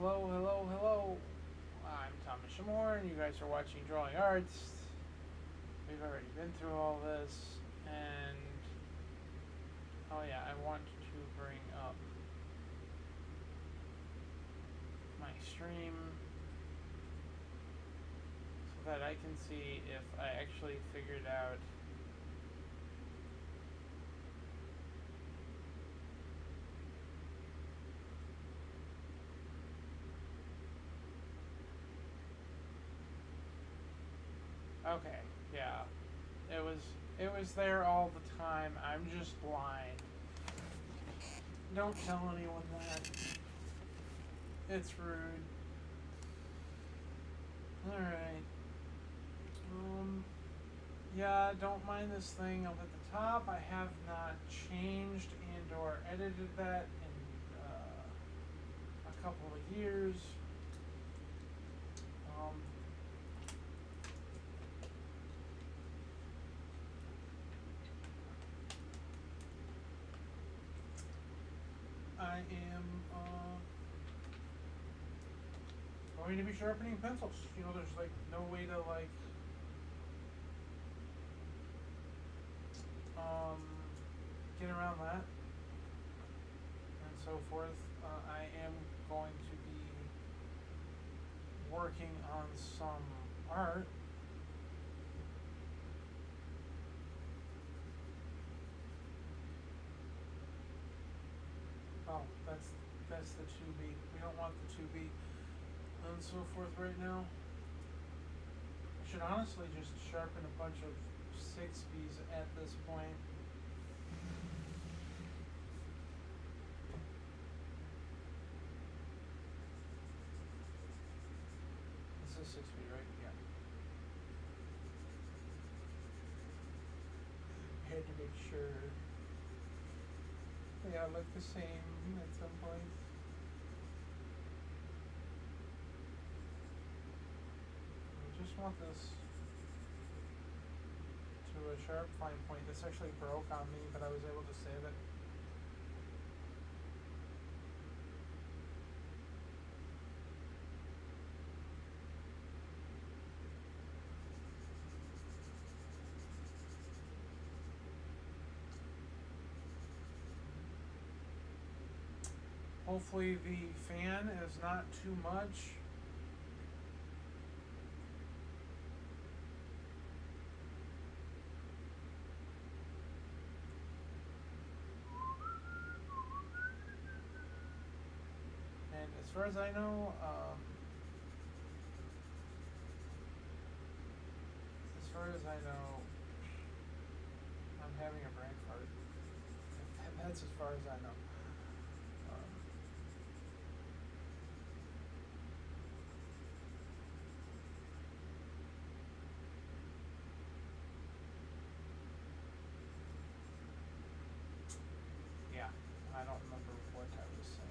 Hello, hello, hello. I'm Thomas Shamor, and you guys are watching Drawing Arts. We've already been through all this, and oh yeah, I want to bring up my stream so that I can see if I actually figured out okay, yeah. It was there all the time. I'm just blind. Don't tell anyone that. It's rude. Alright. Yeah, don't mind this thing up at the top. I have not changed and or edited that in a couple of years. I am going to be sharpening pencils. You know, there's like no way to like get around that and so forth. I am going to be working on some art. Oh, that's the 2B. We don't want the 2B and so forth right now. I should honestly just sharpen a bunch of 6Bs at this point. This is 6B, right? Yeah. I had to make sure they all look the same at some point. I just want this to a sharp fine point. This actually broke on me, but I was able to save it. Hopefully the fan is not too much. And as far as I know, I'm having a brain fart. That's as far as I know. Yeah, I don't remember what I was saying.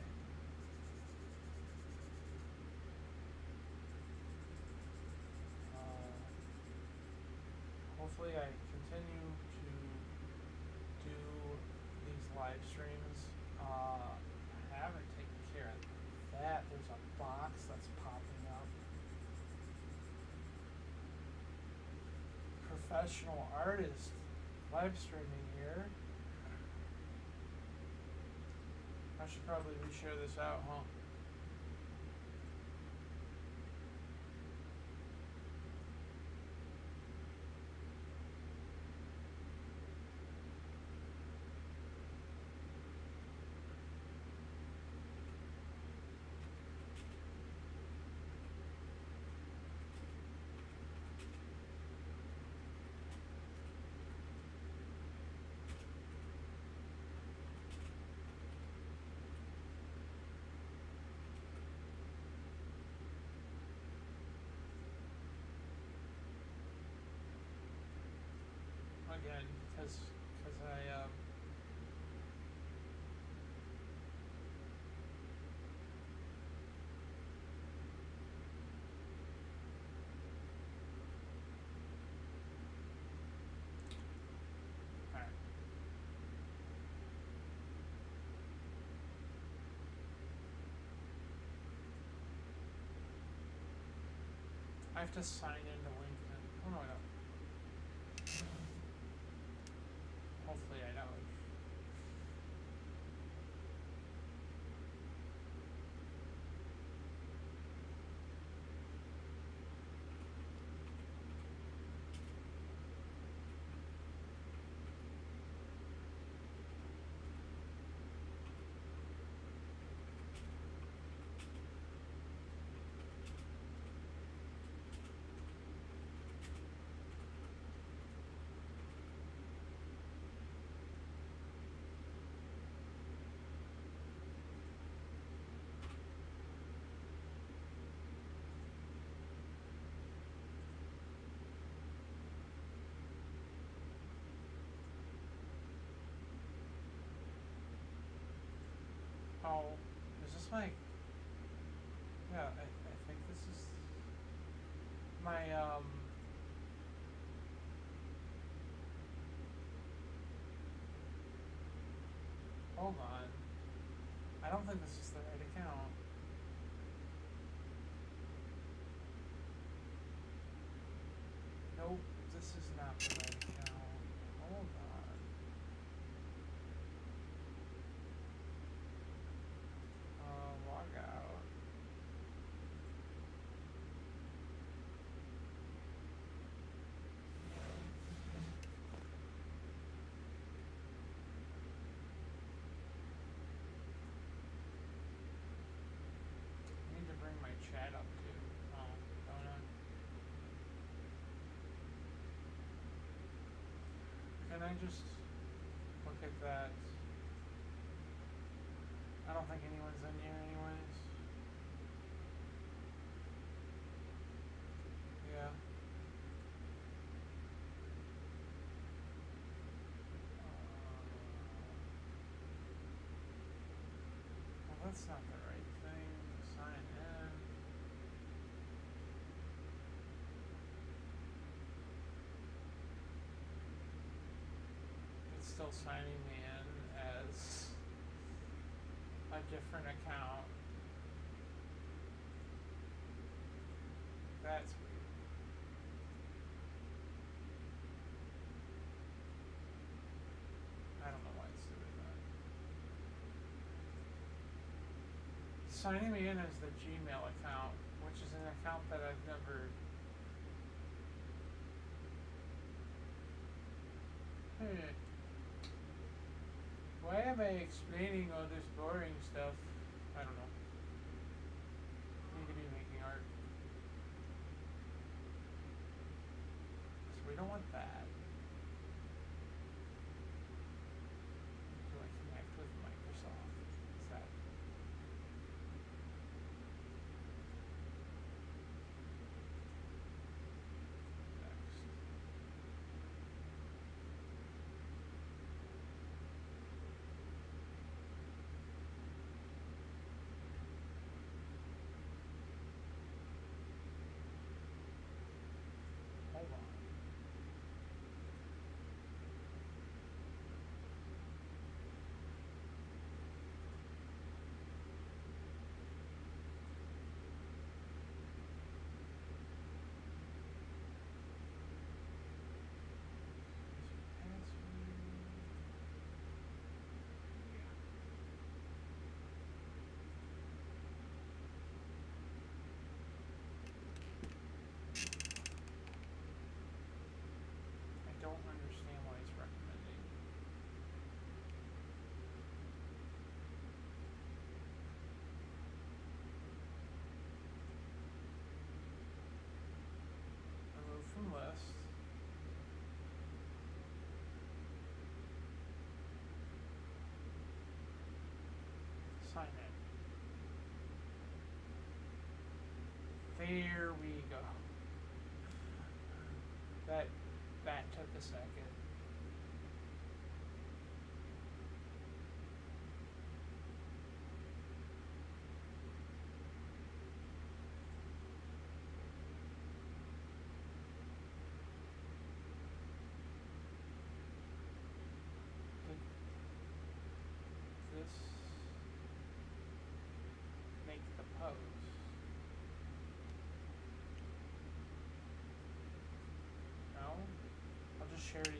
Hopefully I continue to do these live streams. I haven't taken care of that. There's a box that's popping up. Professional artist live streaming here. I should probably reshare this out, huh? Again, because I alright. I have to sign into LinkedIn. Oh no, I don't. Hopefully I don't. Oh, is this my... Yeah, I think this is my, hold on. I don't think this is the right account. Nope, this is not the right account. Hold on. Log out. I need to bring my chat up too. Oh, don't I? Can I just look at that? I don't think anyone's in here anyways. Yeah. Well, that's not the right thing. Sign in. It's still signing me in as a different account. That's weird. I don't know why it's doing that. Signing me in as the Gmail account, which is an account that I've never... Why am I explaining all this boring stuff? I don't know. Need to be making art. So we don't want that. Do I connect with Microsoft? Is that... Next. Hold on. I don't understand why it's recommending. Remove from list. Sign in. There we go. That took a second. Did this make the pose? share it again.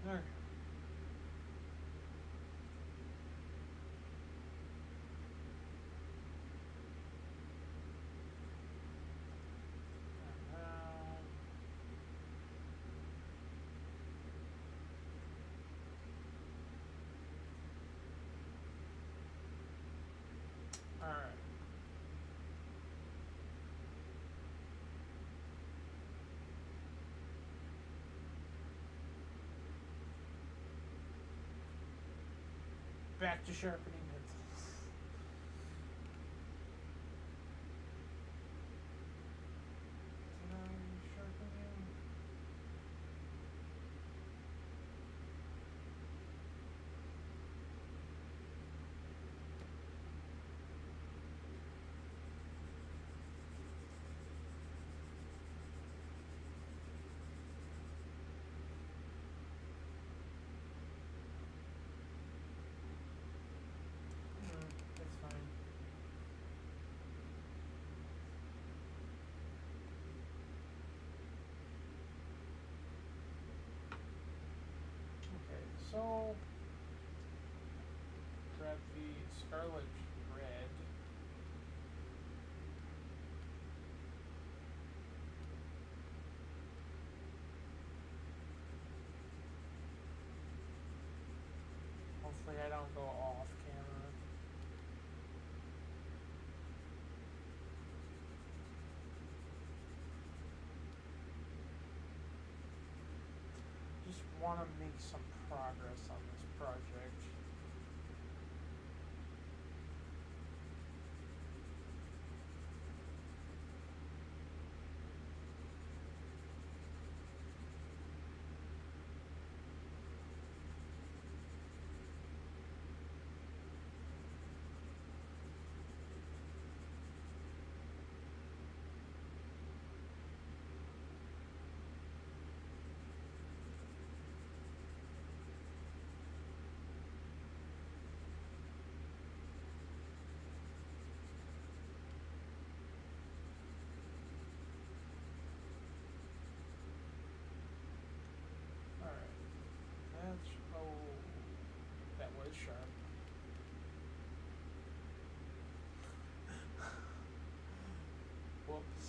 There. Alright. Back to sharpening pencils. Did I sharpen you? That's fine. Okay, so grab the scarlet red. Hopefully I don't go off camera. Just want to make some progress on this project. That's, oh, that was sharp. Whoops.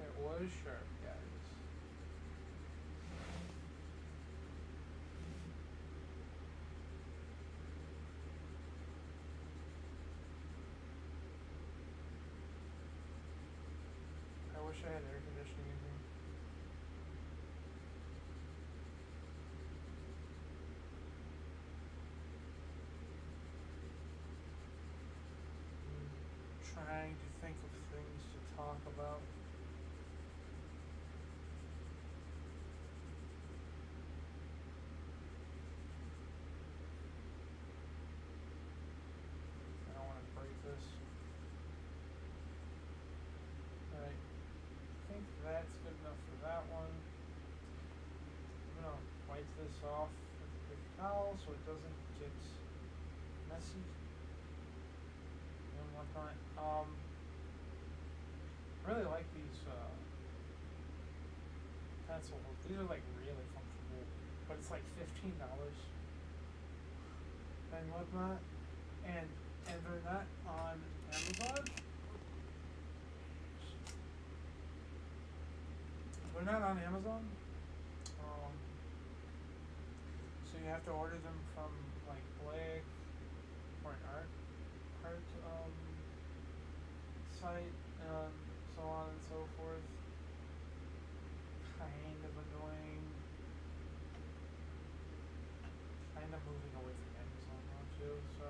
It was sharp, guys. I wish I had air conditioning in here. Trying to think of things to talk about. I don't want to break this. Alright. I think that's good enough for that one. I'm gonna wipe this off with a quick towel so it doesn't get messy and whatnot. I really like these pencils. These are like really comfortable, but it's like $15 and whatnot, and they're not on Amazon. They're not on Amazon. So you have to order them from like Blake or an art site and so on and so forth. Kind of annoying. Kind of moving away from Amazon now too, so.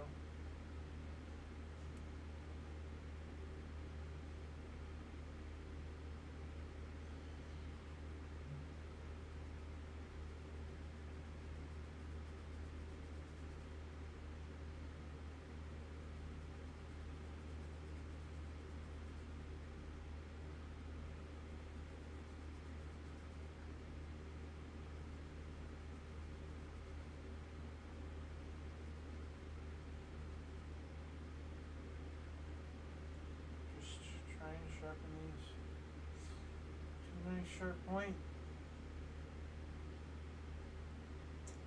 nice sharp point.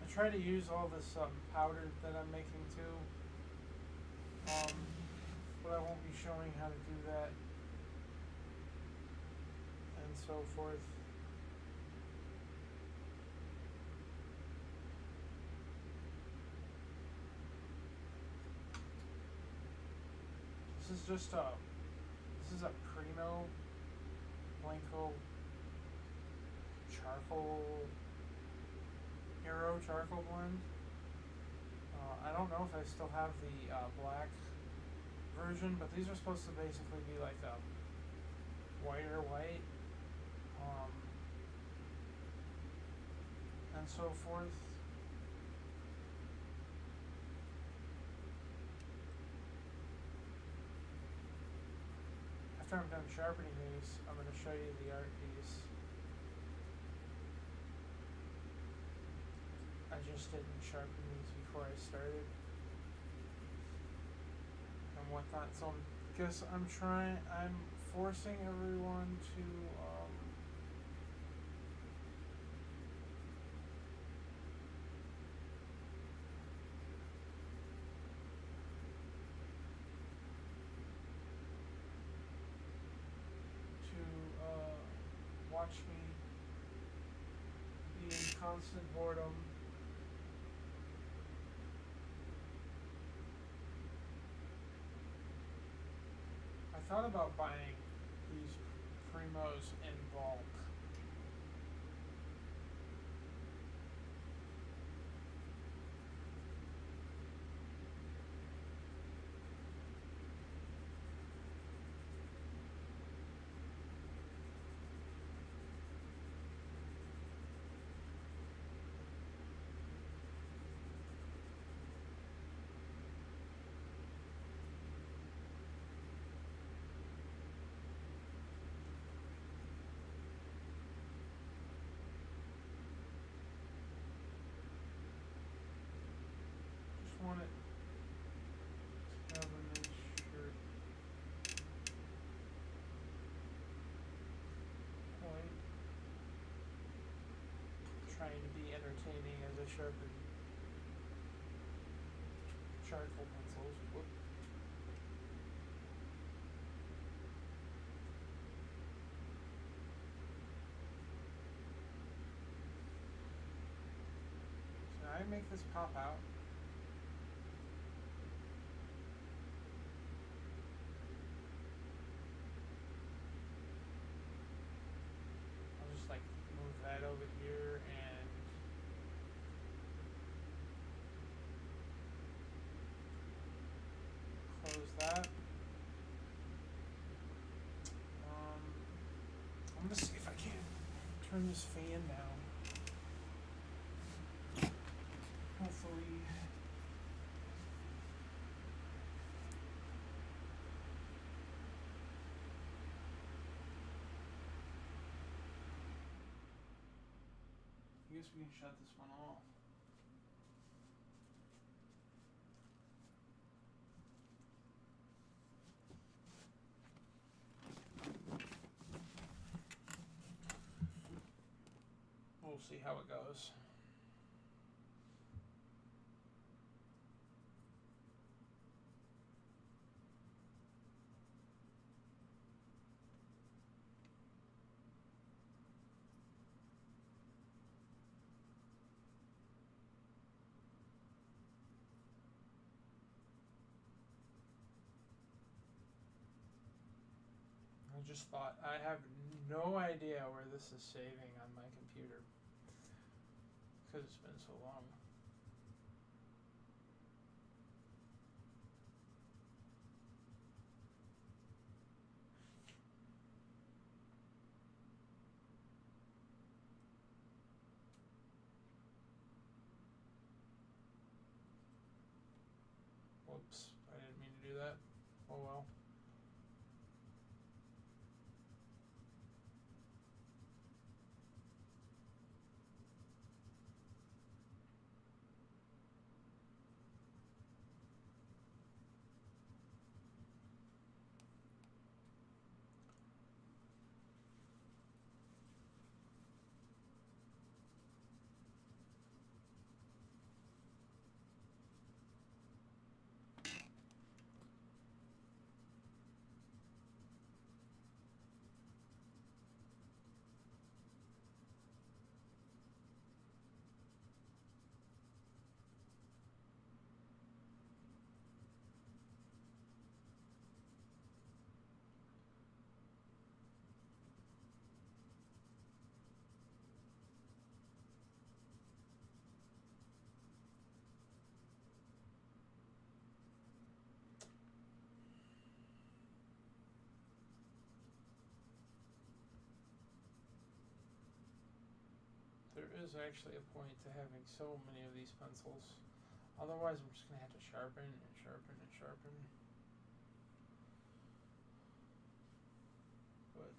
I try to use all this powder that I'm making too, but I won't be showing how to do that and so forth. This is just this is a Primo Blanco charcoal Aero charcoal blend. I don't know if I still have the black version, but these are supposed to basically be like a whiter white, and so forth. After I'm done sharpening these, I'm going to show you the art piece. I just didn't sharpen these before I started and whatnot, so I guess I'm forcing everyone to watch me be in constant boredom. I thought about buying these Primos in bulk. Want it to have a nice shirt point. Trying to be entertaining as I sharpen charcoal pencils. Whoop. So I make this pop out. Like move that over here and close that. I'm gonna see if I can turn this fan down. Hopefully. I guess we can shut this one off. We'll see how it goes. I just thought, I have no idea where this is saving on my computer because it's been so long. Whoops, I didn't mean to do that. Oh well. is actually a point to having so many of these pencils. Otherwise, I'm just going to have to sharpen and sharpen and sharpen. But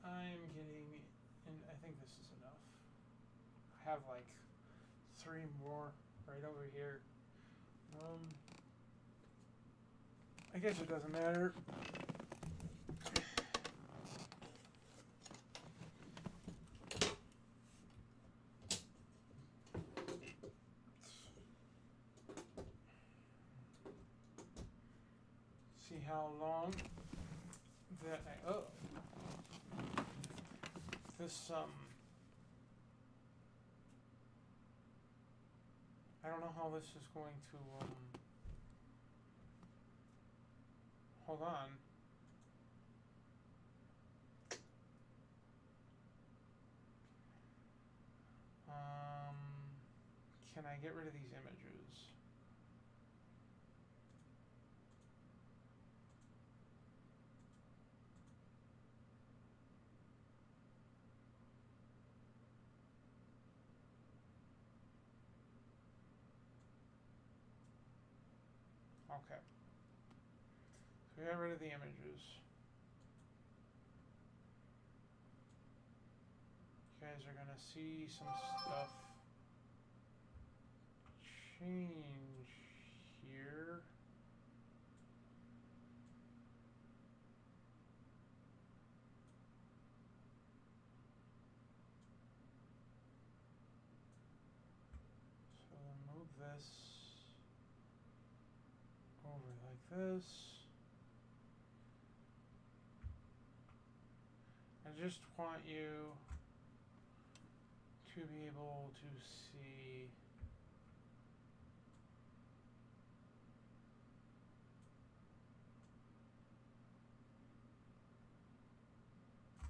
I'm getting, and I think this is enough. I have like 3 more right over here. I guess it doesn't matter. See how long that this I don't know how this is going to hold on. Can I get rid of these images? Okay. So we got rid of the images. You guys are gonna see some stuff change here. So move this over like this. I just want you to be able to see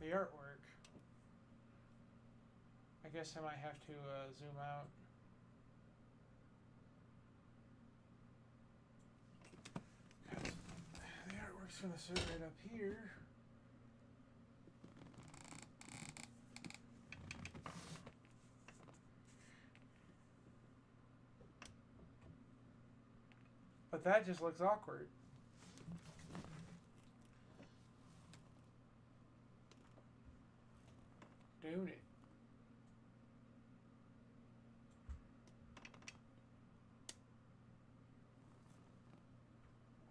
the artwork. I guess I might have to zoom out. The artwork's gonna sit right up here. But that just looks awkward. Doing it.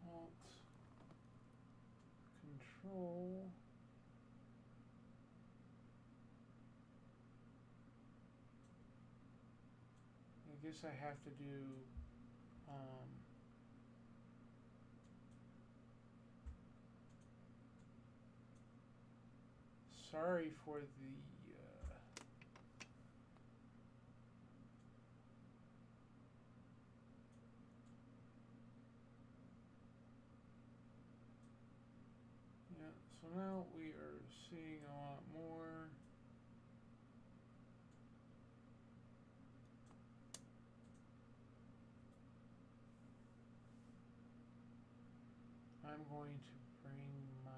Alt Control. I guess I have to do sorry for the yeah, so now we are seeing a lot more. I'm going to bring my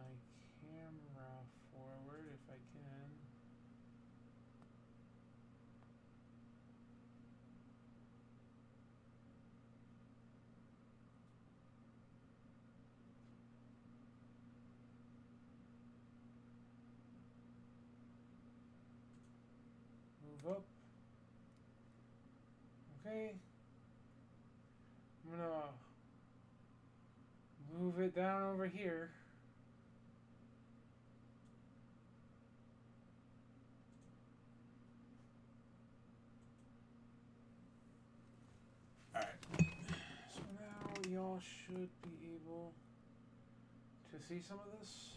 camera forward if I can. Move up. Okay. I'm gonna move it down over here. Alright. So now y'all should be able to see some of this.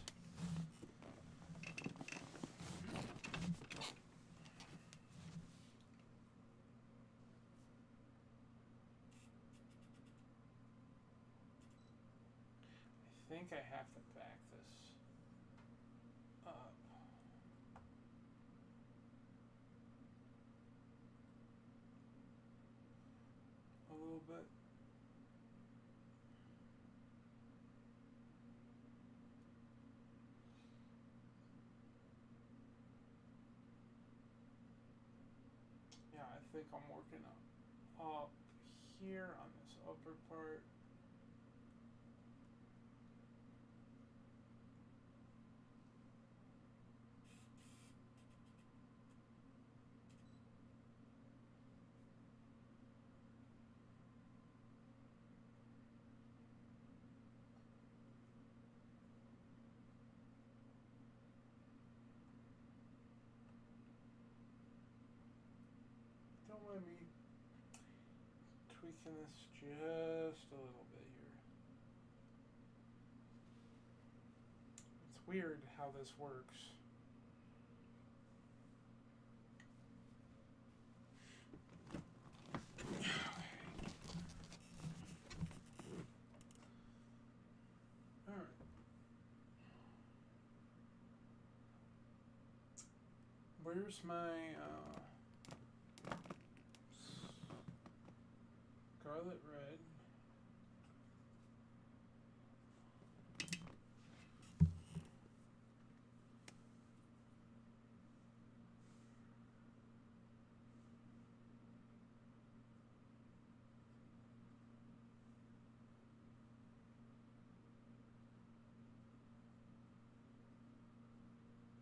I think I have to back this up a little bit. think I'm working up here on this upper part. Don't let me tweaking this just a little bit here. It's weird how this works. Alright. Where's my scarlet red?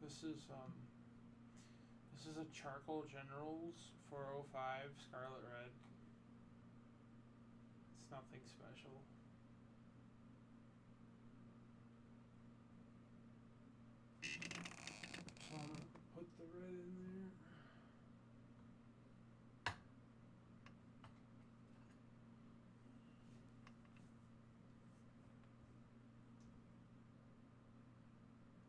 This is a Charcoal Generals 405 Scarlet Red. It's nothing special. So I'm gonna put the red in there.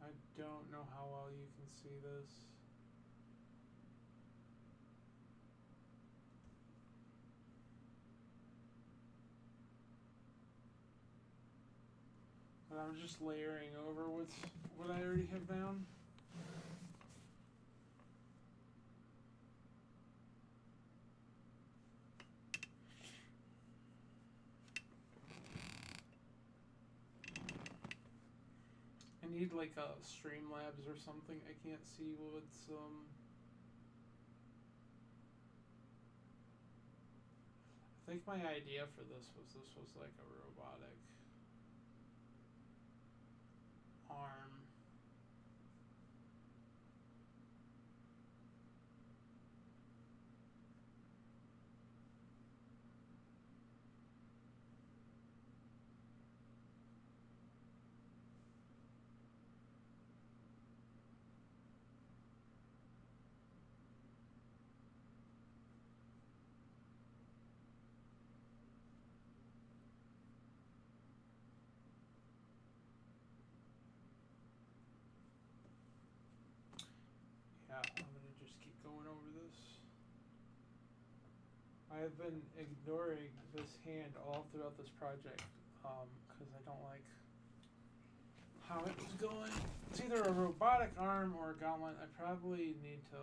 I don't know how well you can see this. But I'm just layering over what I already have down. I need like a Streamlabs or something. I can't see what's I think my idea for this was like a robotic arm. Yeah, I'm gonna just keep going over this. I have been ignoring this hand all throughout this project because I don't like how it was going. It's either a robotic arm or a gauntlet. I probably need to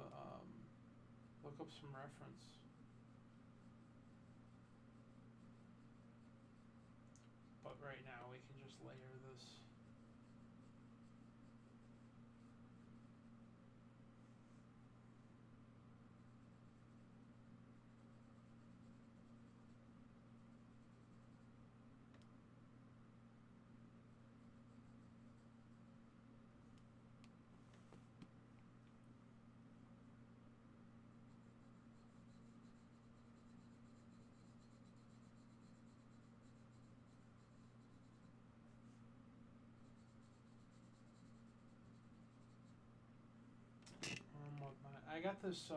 look up some reference. But right now we can just layer this. I got this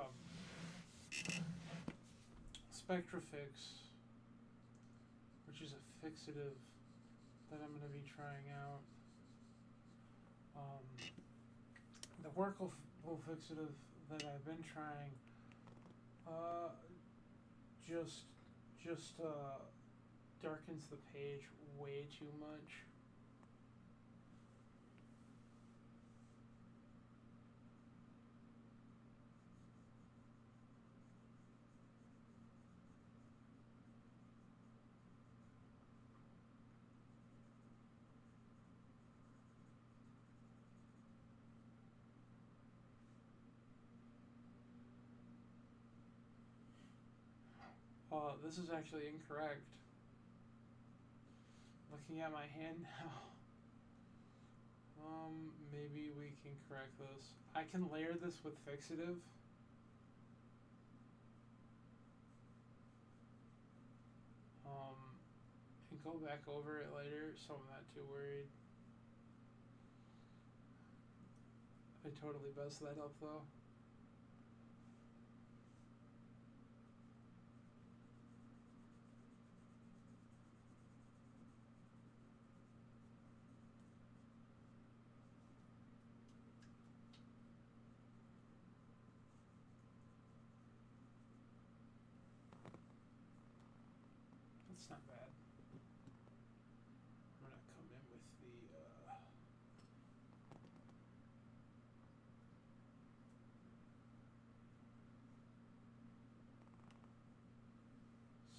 Spectrafix, which is a fixative that I'm going to be trying out. The Workable fixative that I've been trying just darkens the page way too much. This is actually incorrect. Looking at my hand now. Maybe we can correct this. I can layer this with fixative. And go back over it later, so I'm not too worried. I totally messed that up though. That's not bad. I'm gonna come in with the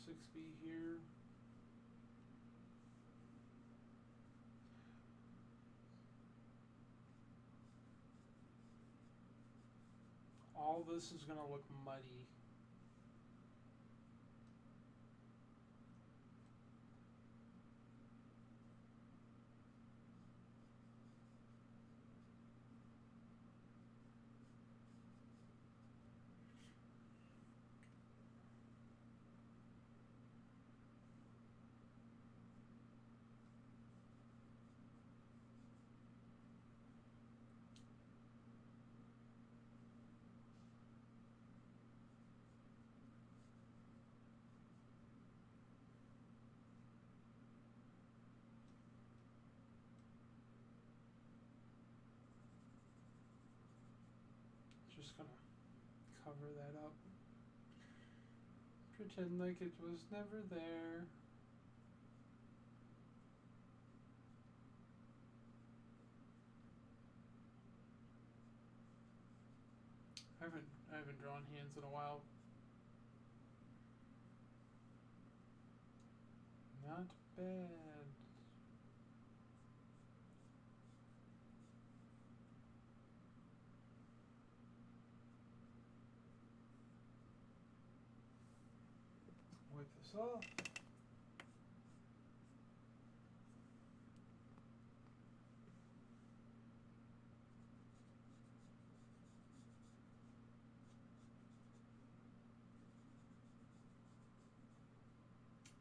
6B here. All this is gonna look muddy. Just gonna cover that up. Pretend like it was never there. I haven't drawn hands in a while. Not bad. Wipe this off.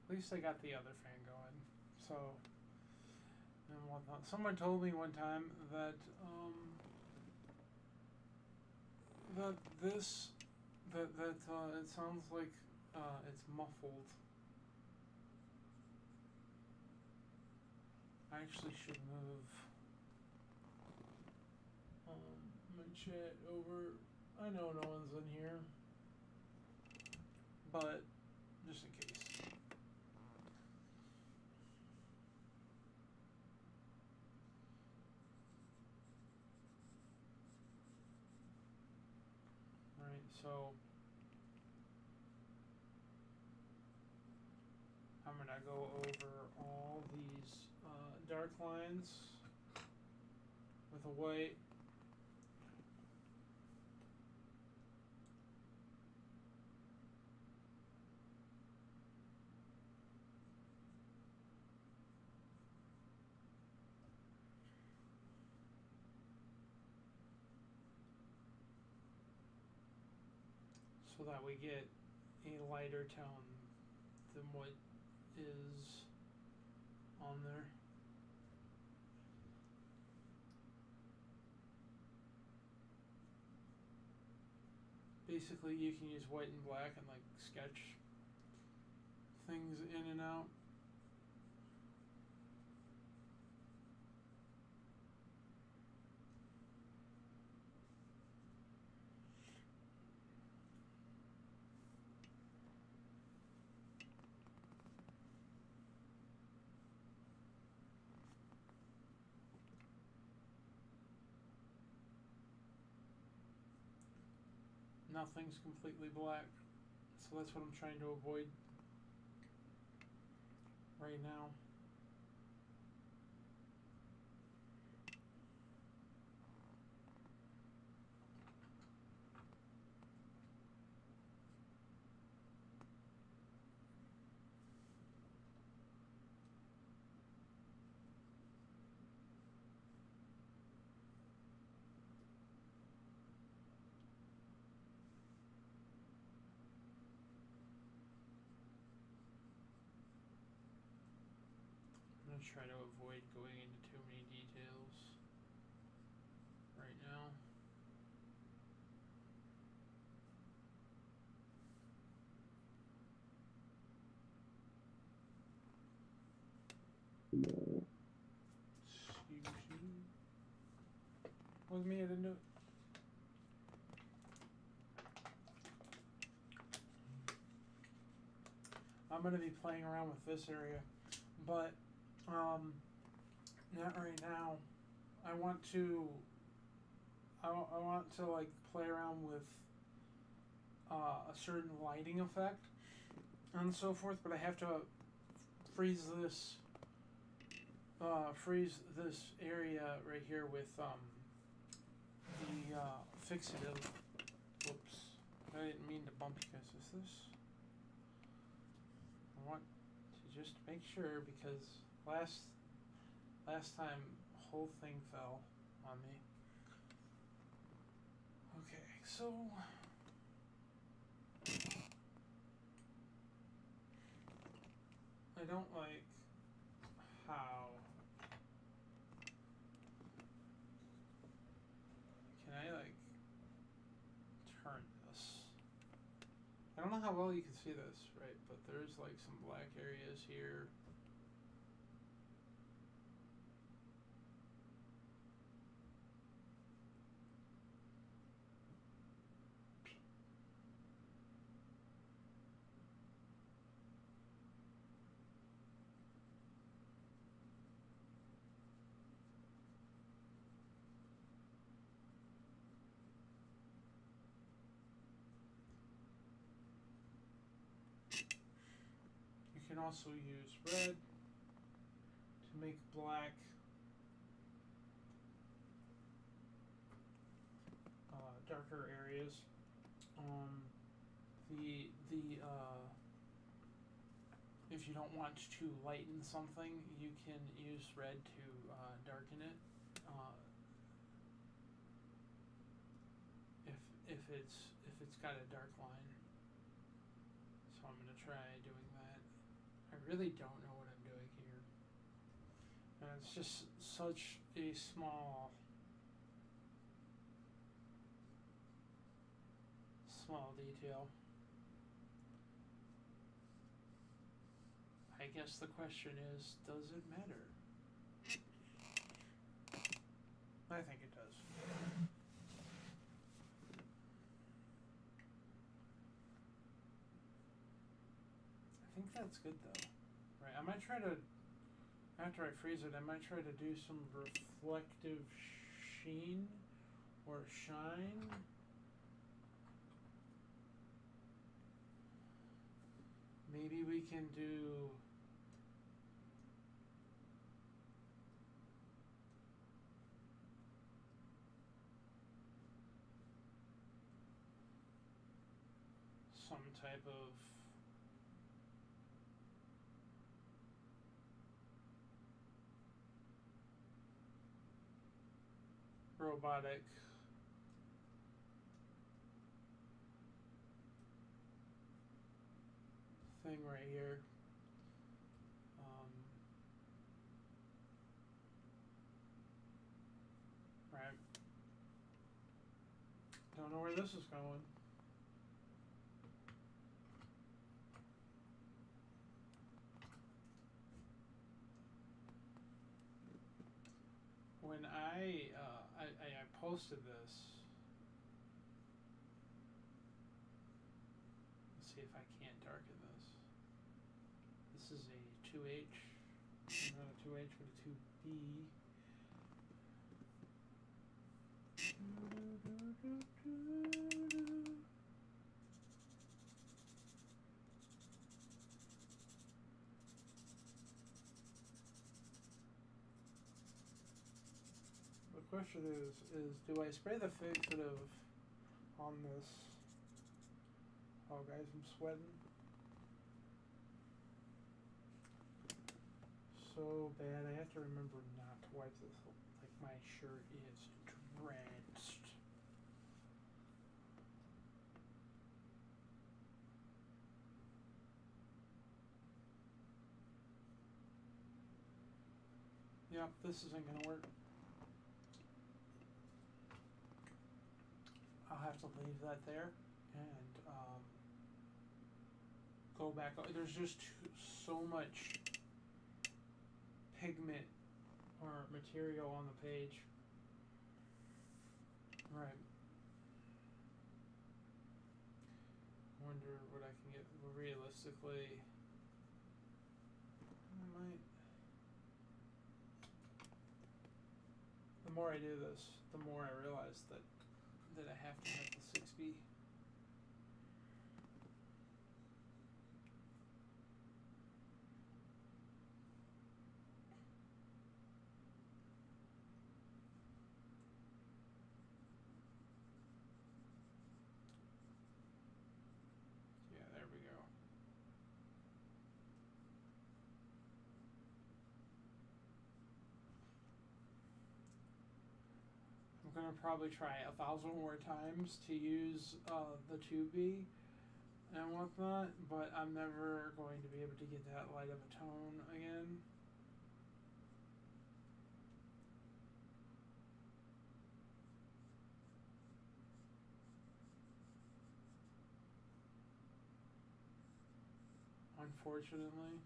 At least I got the other fan going. So, and whatnot. Someone told me one time that it sounds like it's muffled. I actually should move my chat over. I know no one's in here, but just in case. Alright, so I'm gonna go over all these dark lines with a white. So that we get a lighter tone than what is on there. Basically, you can use white and black and like sketch things in and out. Nothing's completely black, so that's what I'm trying to avoid right now. going to try to avoid going into too many details right now. Excuse me. With me at a note. I'm going to be playing around with this area, but not right now. I want to like play around with a certain lighting effect and so forth, but I have to freeze this area right here with the fixative. Whoops, I didn't mean to bump you guys. Is this? I want to just make sure because last time whole thing fell on me. Okay, so I don't like how can I like turn this? I don't know how well you can see this, right? But there's like some black areas here. You can also use red to make black darker areas. If you don't want to lighten something, you can use red to darken it. If it's got a dark line. So I'm gonna try doing that. I really don't know what I'm doing here. And it's just such a small detail. I guess the question is, does it matter? I think it does. I think that's good though. Right, I might try to, after I freeze it, I might try to do some reflective sheen or shine. Maybe we can do some type of robotic thing right here. Right. Don't know where this is going. When I posted this, let's see if I can't darken this. This is a 2H, not a 2H, but a 2B. The question is do I spray the fixative on this? Oh guys, I'm sweating. So bad, I have to remember not to wipe this. Like my shirt is drenched. Yep, this isn't gonna work. I'll have to leave that there and go back. There's just so much pigment or material on the page. Right. Wonder what I can get realistically. I might. The more I do this, the more I realize that I have to have the 6B. Yeah, there we go. I'm gonna probably try 1,000 more times to use the 2B and whatnot, but I'm never going to be able to get that light of a tone again. Unfortunately.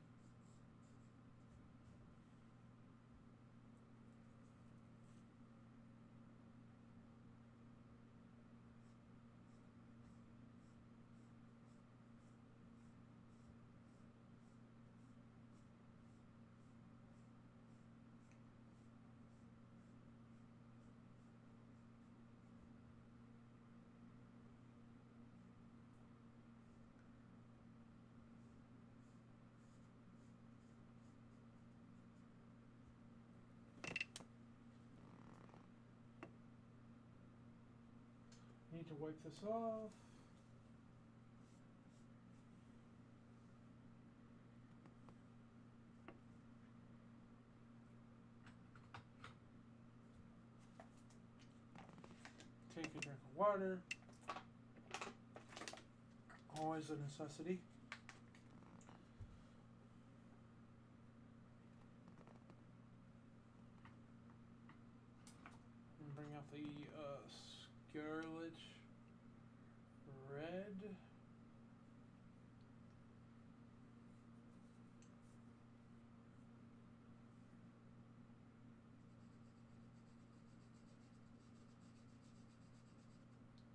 Need to wipe this off. Take a drink of water. Always a necessity. And bring out the Scarlet Red.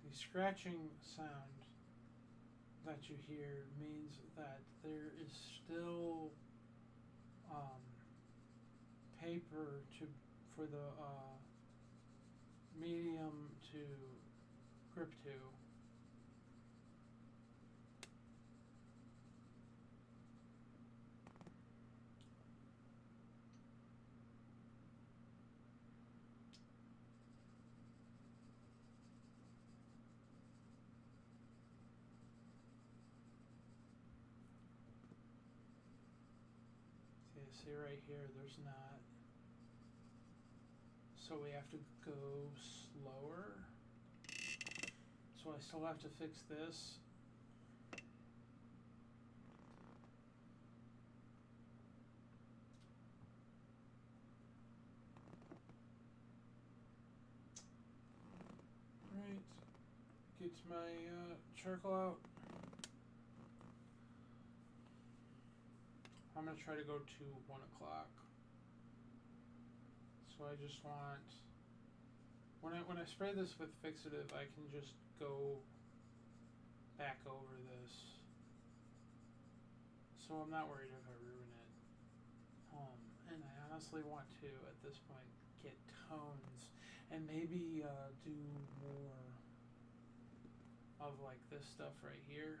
The scratching sound that you hear means that there is still paper for the medium to grip to. See right here, there's not. So we have to go slower. So I still have to fix this. Right. Get my charcoal out. I'm going to try to go to 1 o'clock. So I just want, when I spray this with fixative, I can just go back over this. So I'm not worried if I ruin it. And I honestly want to, at this point, get tones and maybe do more of like this stuff right here.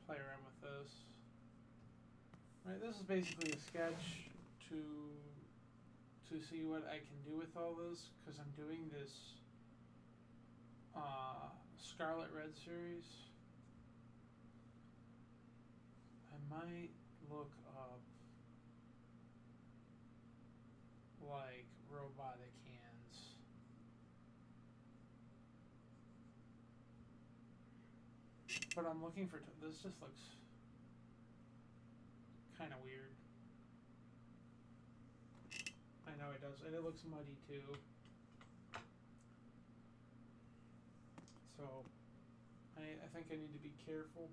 Play around with this. Right, this is basically a sketch to see what I can do with all this, because I'm doing this Scarlet Red series. I might look up like robotic hands. But I'm looking for, this just looks, windows, and it looks muddy too. So I think I need to be careful.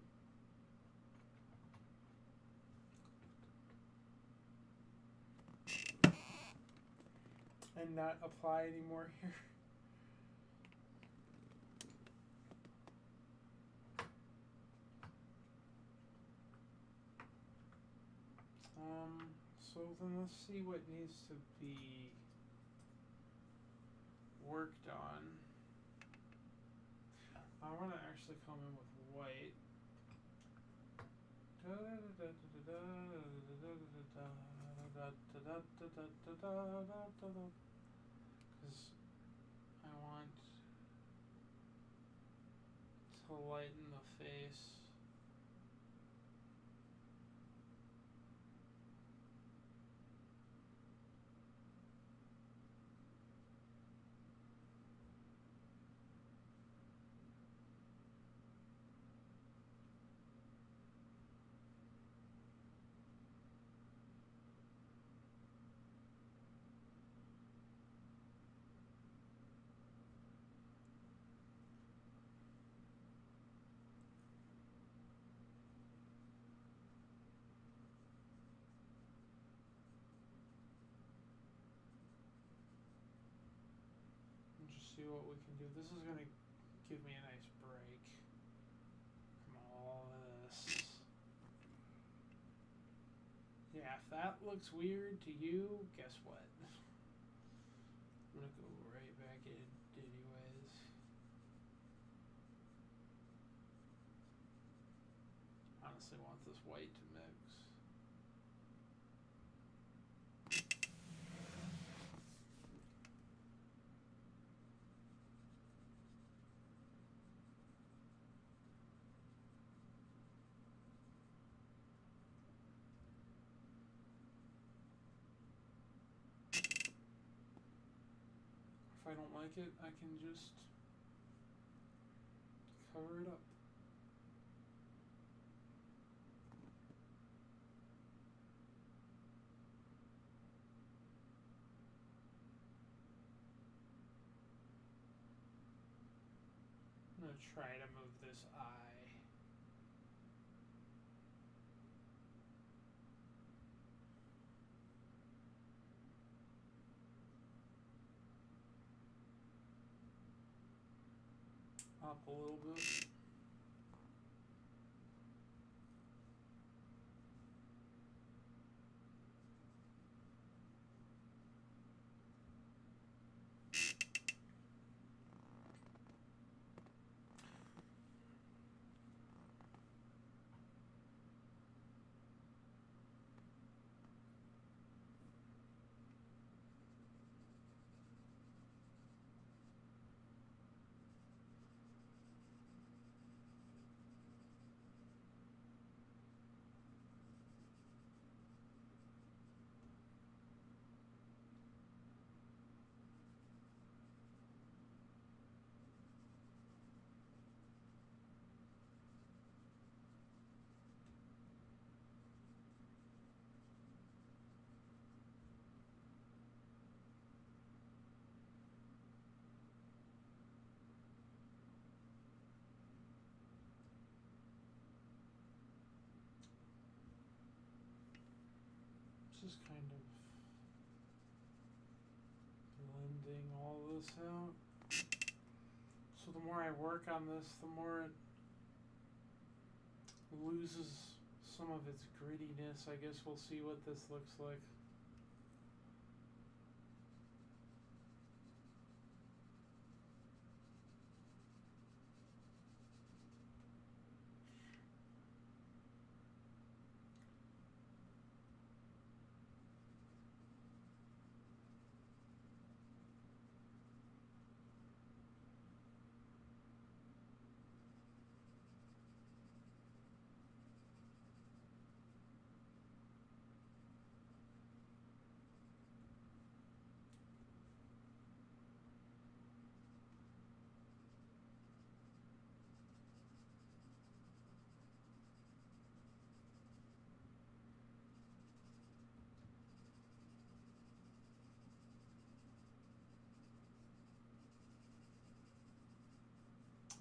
And not apply anymore here. So then let's see what needs to be worked on. I want to actually come in with white. Because I want to lighten the face. Just see what we can do. This is going to give me a nice break from all this. Yeah, if that looks weird to you, guess what? I'm going to go right back in anyways. Honestly want this white to mix. If I don't like it, I can just cover it up. I'm going to try to move this eye. Up a little bit. Just kind of blending all this out. So the more I work on this, the more it loses some of its grittiness. I guess we'll see what this looks like.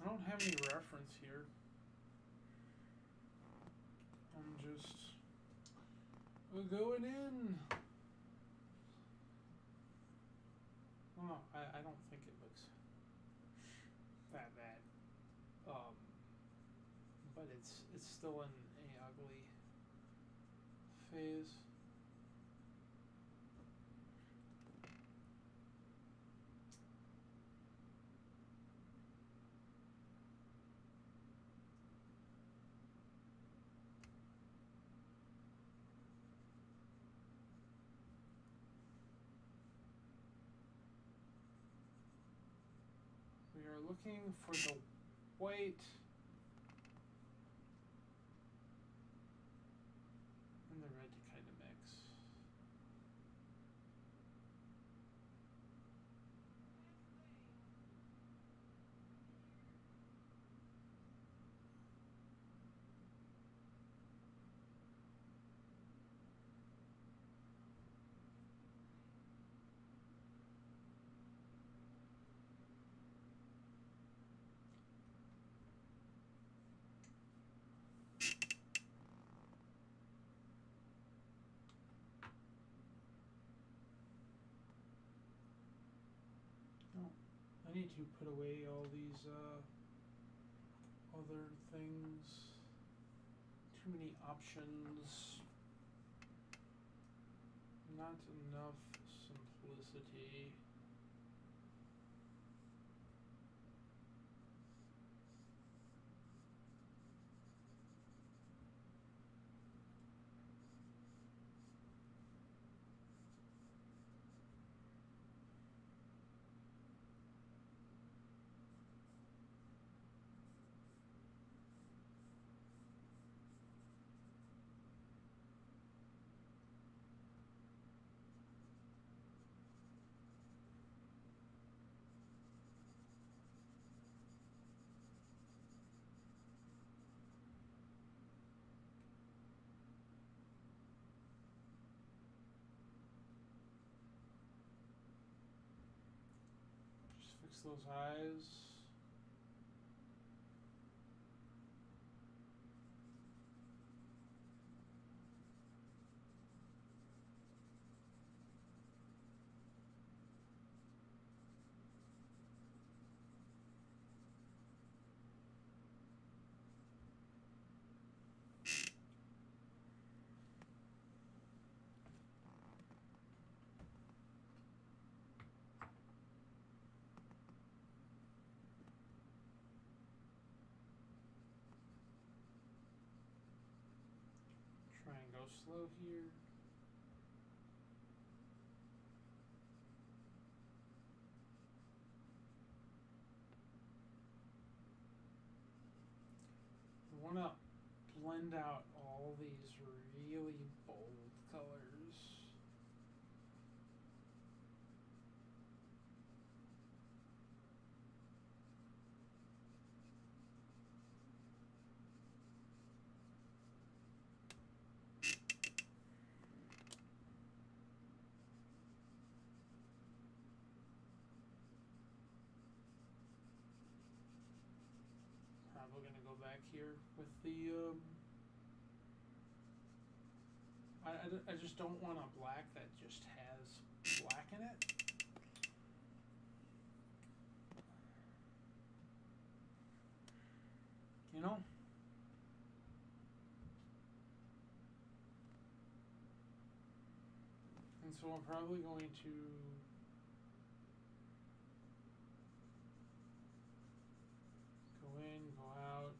I don't have any reference here. I'm just going in. Oh, I don't think it looks that bad. But it's still in a ugly phase. We are looking for the white and the red to kind of mix. I need to put away all these other things. Too many options. Not enough simplicity. Just fix those eyes. Try and go slow here. I want to blend out all these really bold colors. Probably going to go back here with the I just don't want a black that just has black in it. You know? And so I'm probably going to go in, go out.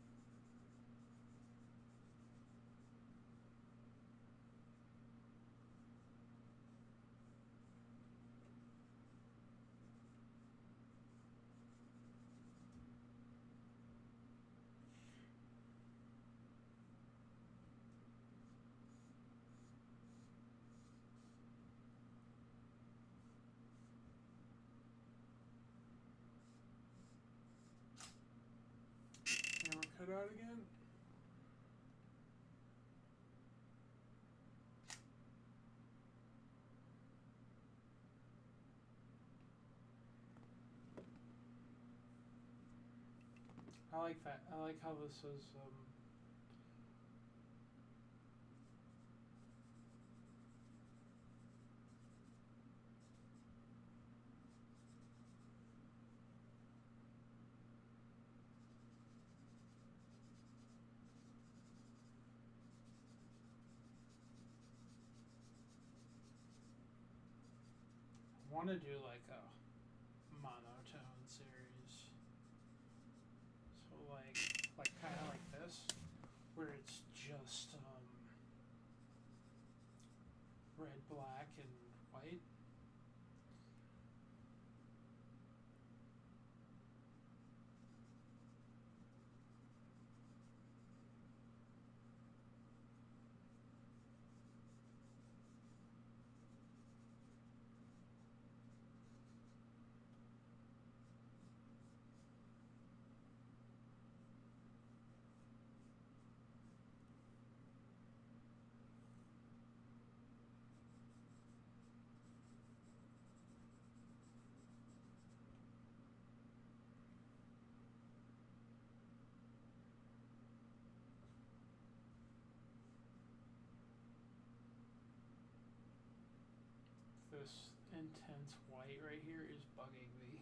Camera cut out again. I like that. I like how this is. I want to do like a monotone series. So like kind of like this, where it's just red, black, and white. This intense white right here is bugging me.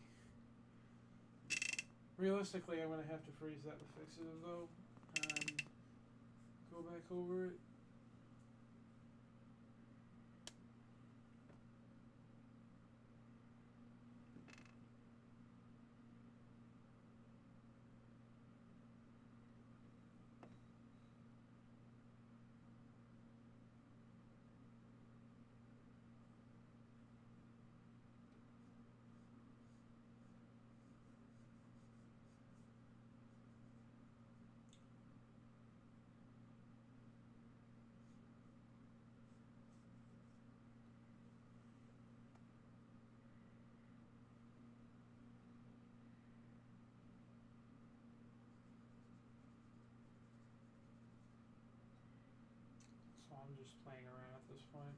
Realistically, I'm going to have to freeze that to fix it though, and go back over it. So I'm just playing around at this point.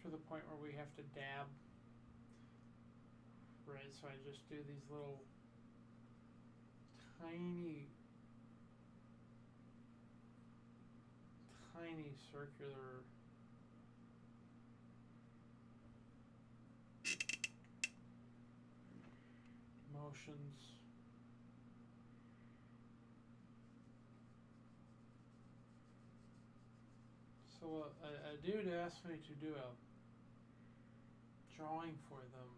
To the point where we have to dab. Right, so I just do these little tiny circular motions. So a dude asked me to do a drawing for them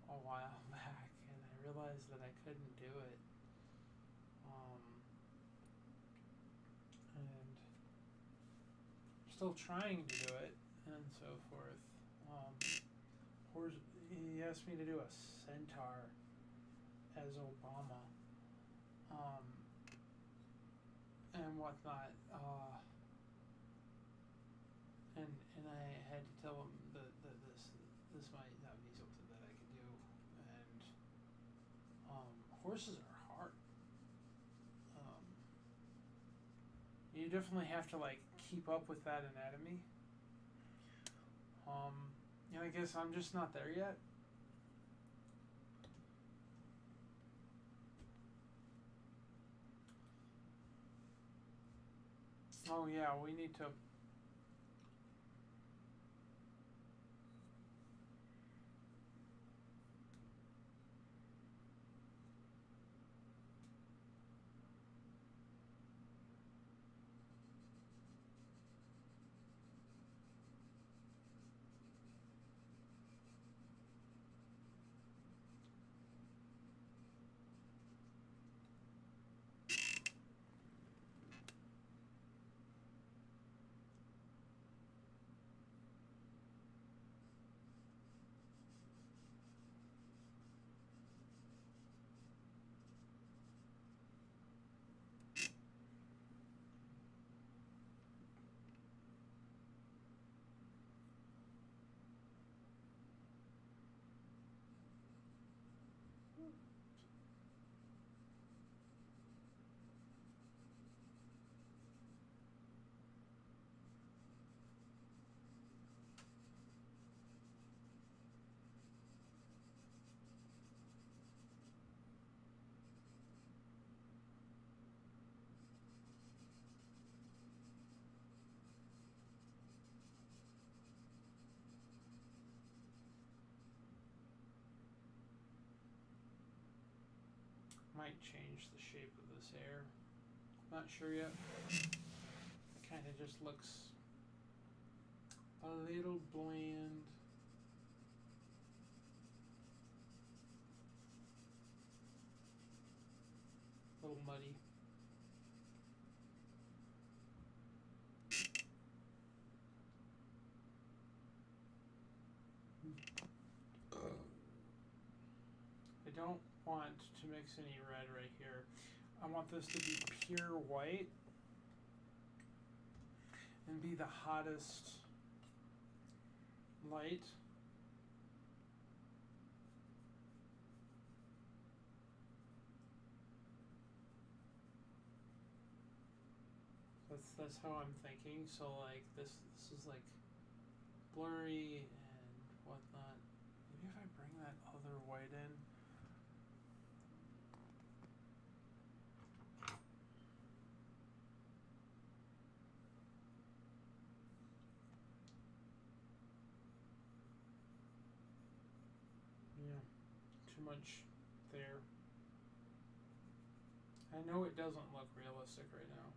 a while back, and I realized that I couldn't do it. And still trying to do it, and so forth. He asked me to do a centaur as Obama, and whatnot. And I had to tell him that this might not be something that I could do, and horses are hard. You definitely have to like keep up with that anatomy. And I guess I'm just not there yet. Oh yeah, we need to. might change the shape of this hair. Not sure yet. Kind of just looks a little bland. A little muddy. I don't want to mix any red right here. I want this to be pure white and be the hottest light. That's how I'm thinking. So like this is like blurry and whatnot. Maybe if I bring that other white in. Yeah, too much there. I know it doesn't look realistic right now.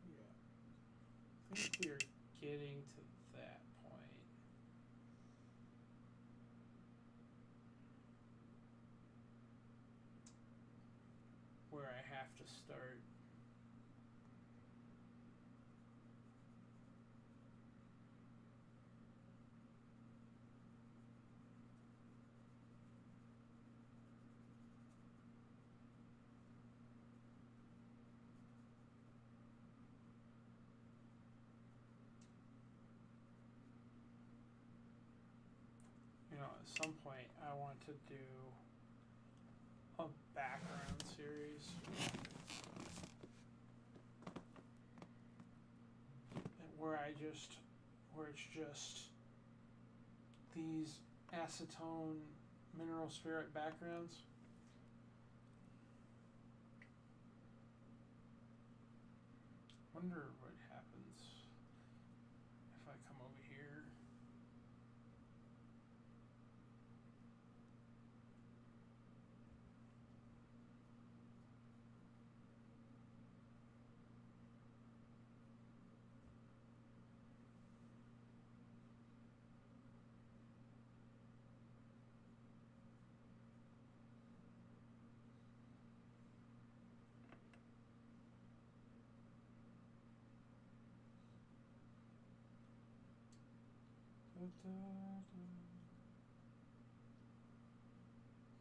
Yeah, I think we're getting to that point. Where I have to start at some point I want to do a background series where it's just these acetone mineral spirit backgrounds. Wonder what happens if I come over here.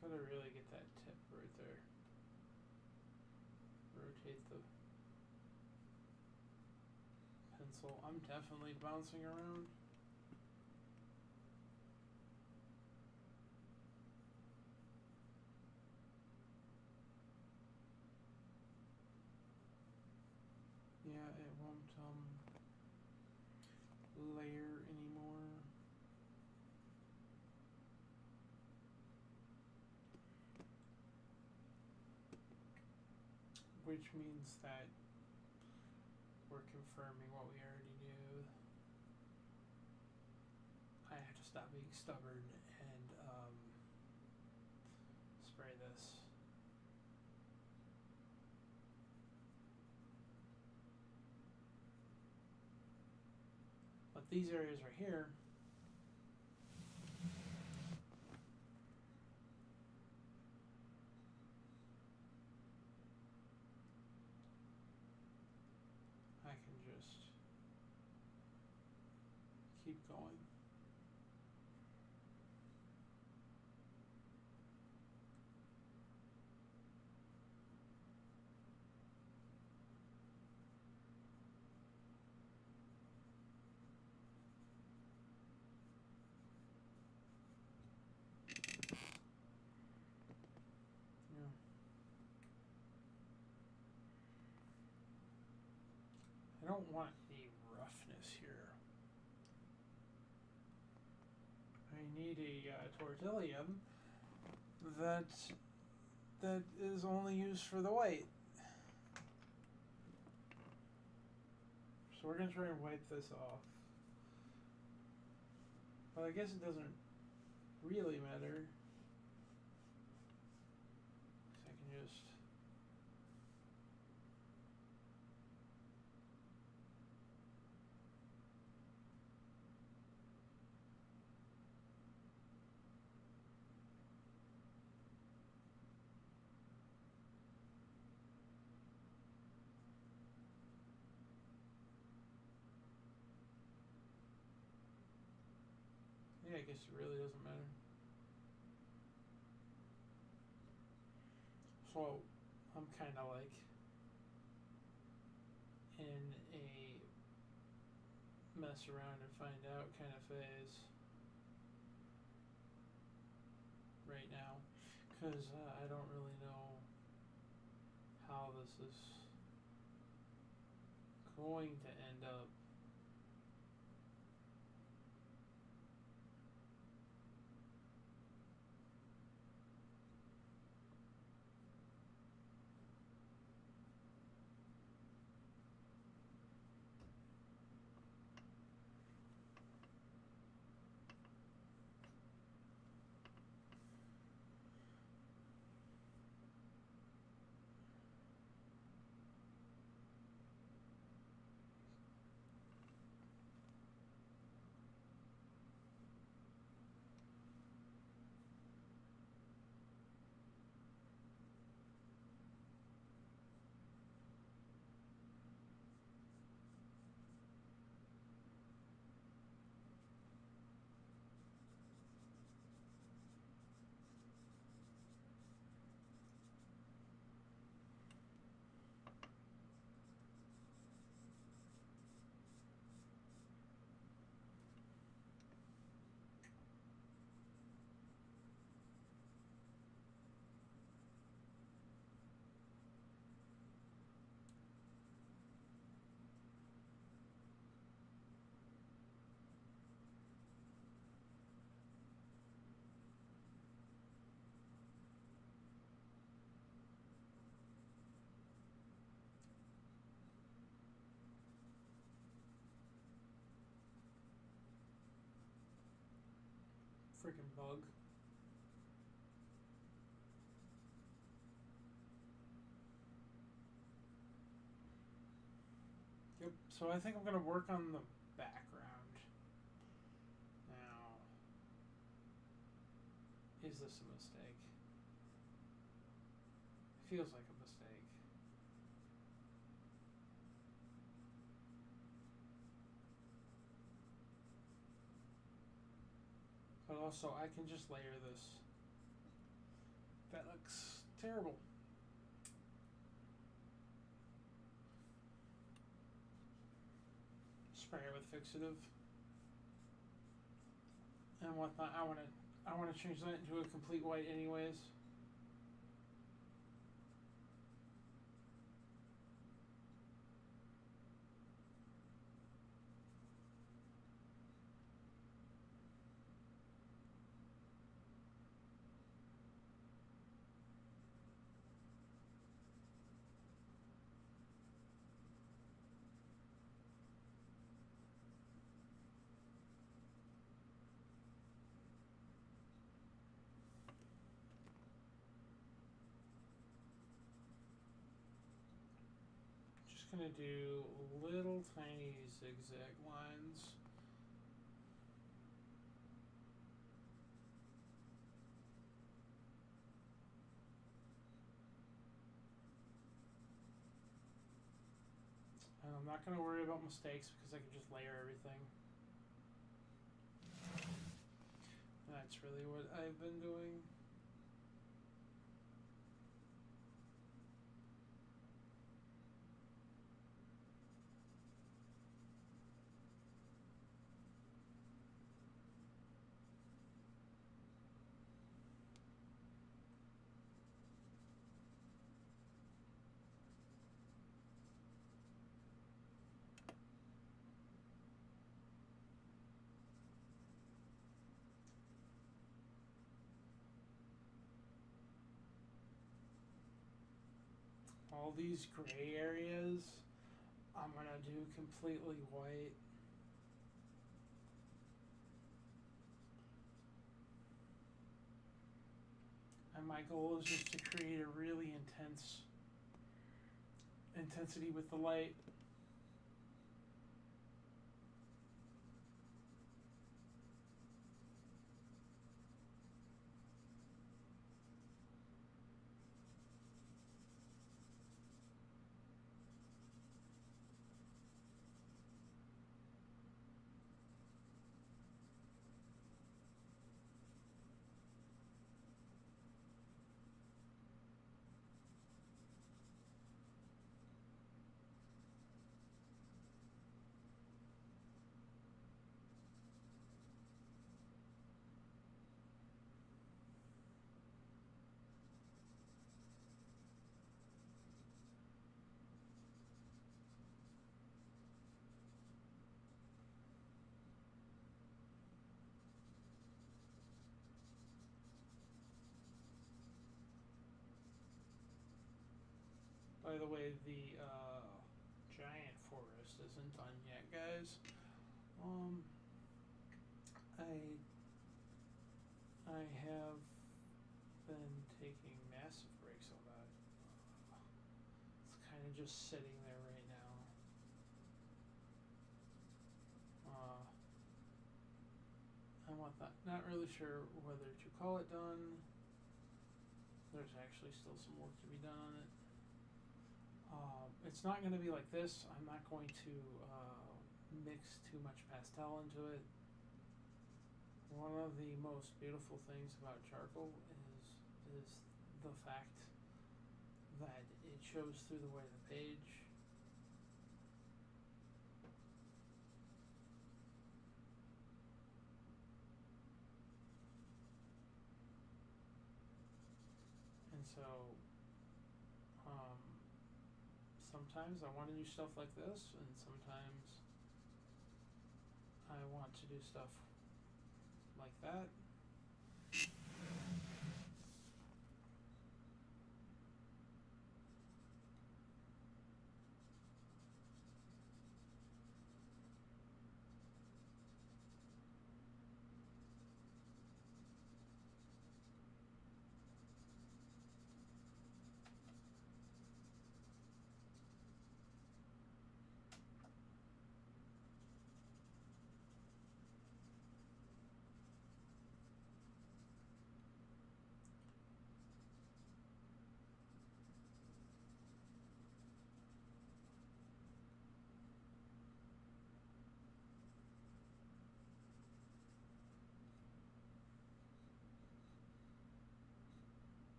Gotta really get that tip right there. Rotate the pencil. I'm definitely bouncing around. Yeah, it won't layer anymore. Which means that we're confirming what we already knew. I have to stop being stubborn and spray this. But these areas right here, I can just keep going. don't want any roughness here. I need a tortillum that is only used for the white. So we're going to try and wipe this off. But I guess it doesn't really matter. So I can just... Yeah, I guess it really doesn't matter. So I'm kind of like in a mess around and find out kind of phase right now, because I don't really know how this is going to end up. Freaking bug. Yep, so I think I'm going to work on the background. Now, is this a mistake? It feels like a mistake. But also, I can just layer this. That looks terrible. Spray it with fixative and whatnot. I want to change that into a complete white, anyways. Just gonna do little tiny zigzag lines. And I'm not gonna worry about mistakes because I can just layer everything. That's really what I've been doing. all these gray areas, I'm going to do completely white. And my goal is just to create a really intense intensity with the light. By the way, the giant forest isn't done yet, guys. I have been taking massive breaks on that. It's kind of just sitting there right now. I want that. Not really sure whether to call it done. There's actually still some work to be done on it. It's not going to be like this. I'm not going to mix too much pastel into it. One of the most beautiful things about charcoal is the fact that it shows through the weight of the page. And so sometimes I want to do stuff like this, and sometimes I want to do stuff like that.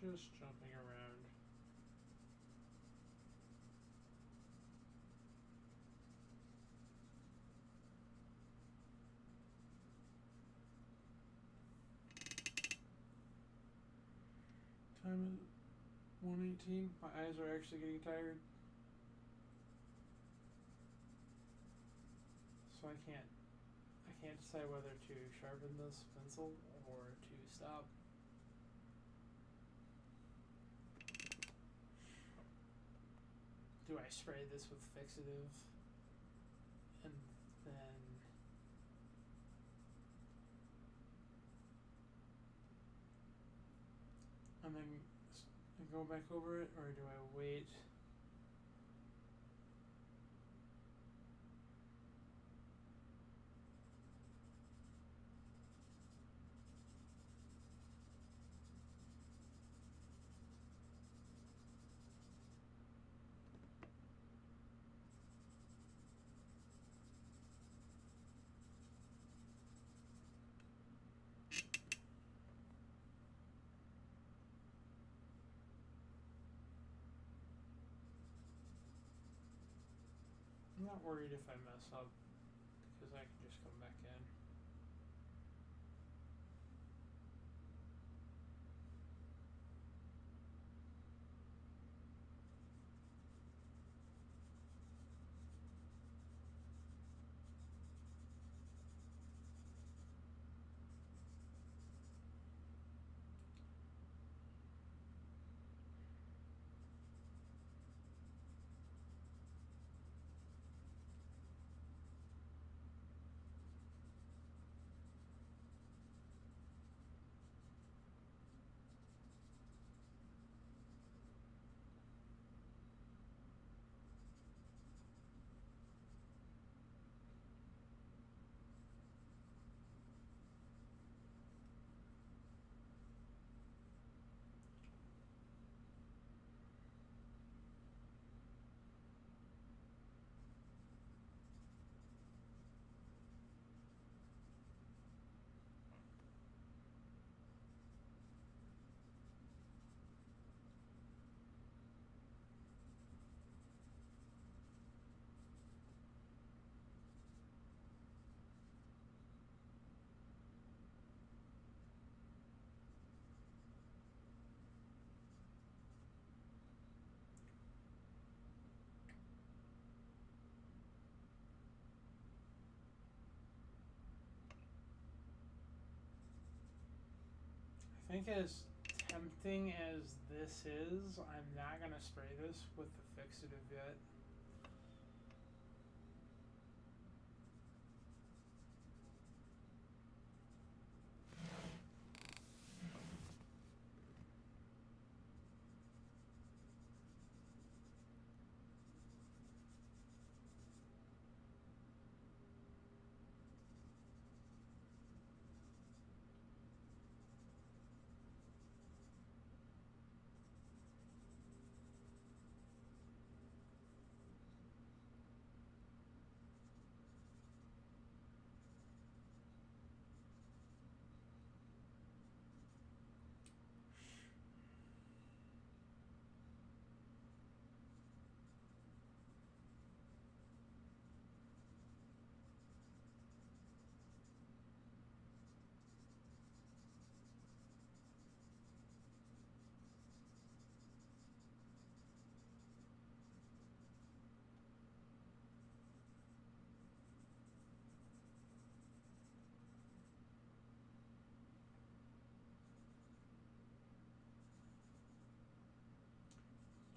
Just jumping around. Time is 1:18. My eyes are actually getting tired. So I can't decide whether to sharpen this pencil or to stop. Do I spray this with fixative and then go back over it, or do I wait? I'm not worried if I mess up, because I can just come back in. think as tempting as this is, I'm not gonna spray this with the fixative yet.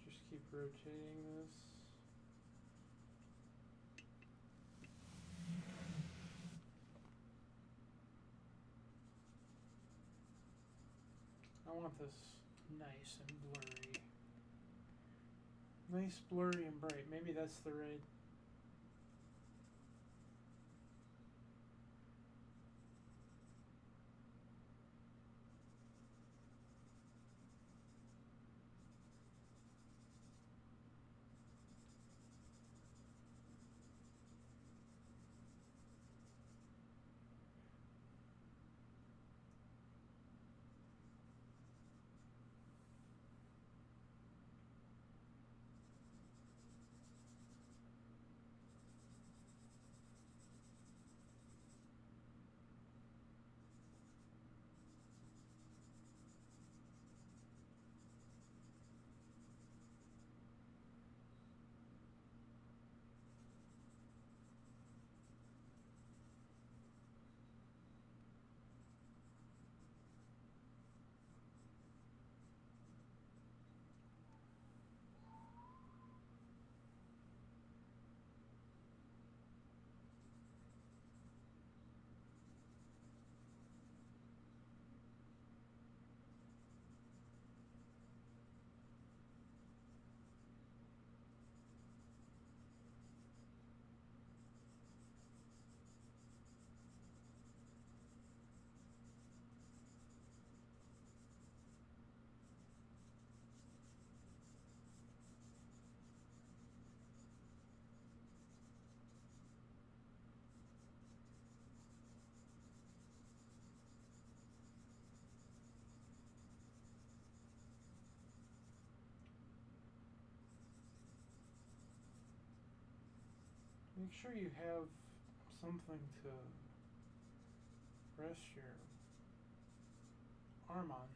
Just keep rotating this. I want this nice and blurry. Nice, blurry, and bright. Maybe that's the red. Make sure you have something to rest your arm on.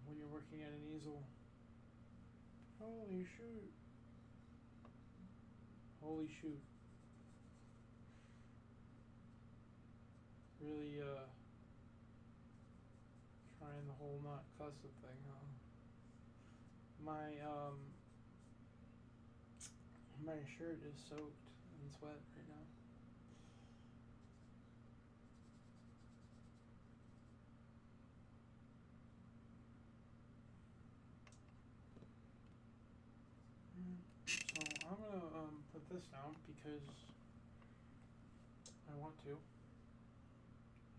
When you're working at an easel. Holy shoot. Holy shoot. Really, trying the whole not cuss it thing, huh? My shirt is soaked in sweat right now. So I'm gonna put this down because I want to,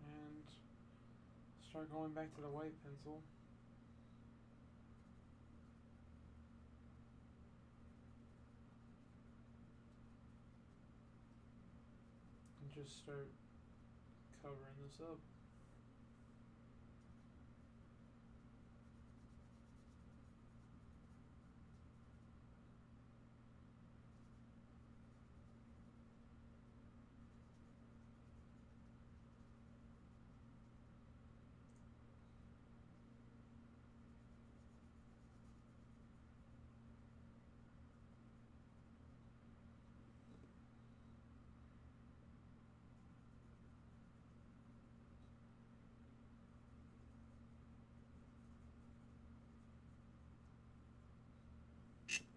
and start going back to the white pencil. And just start covering this up.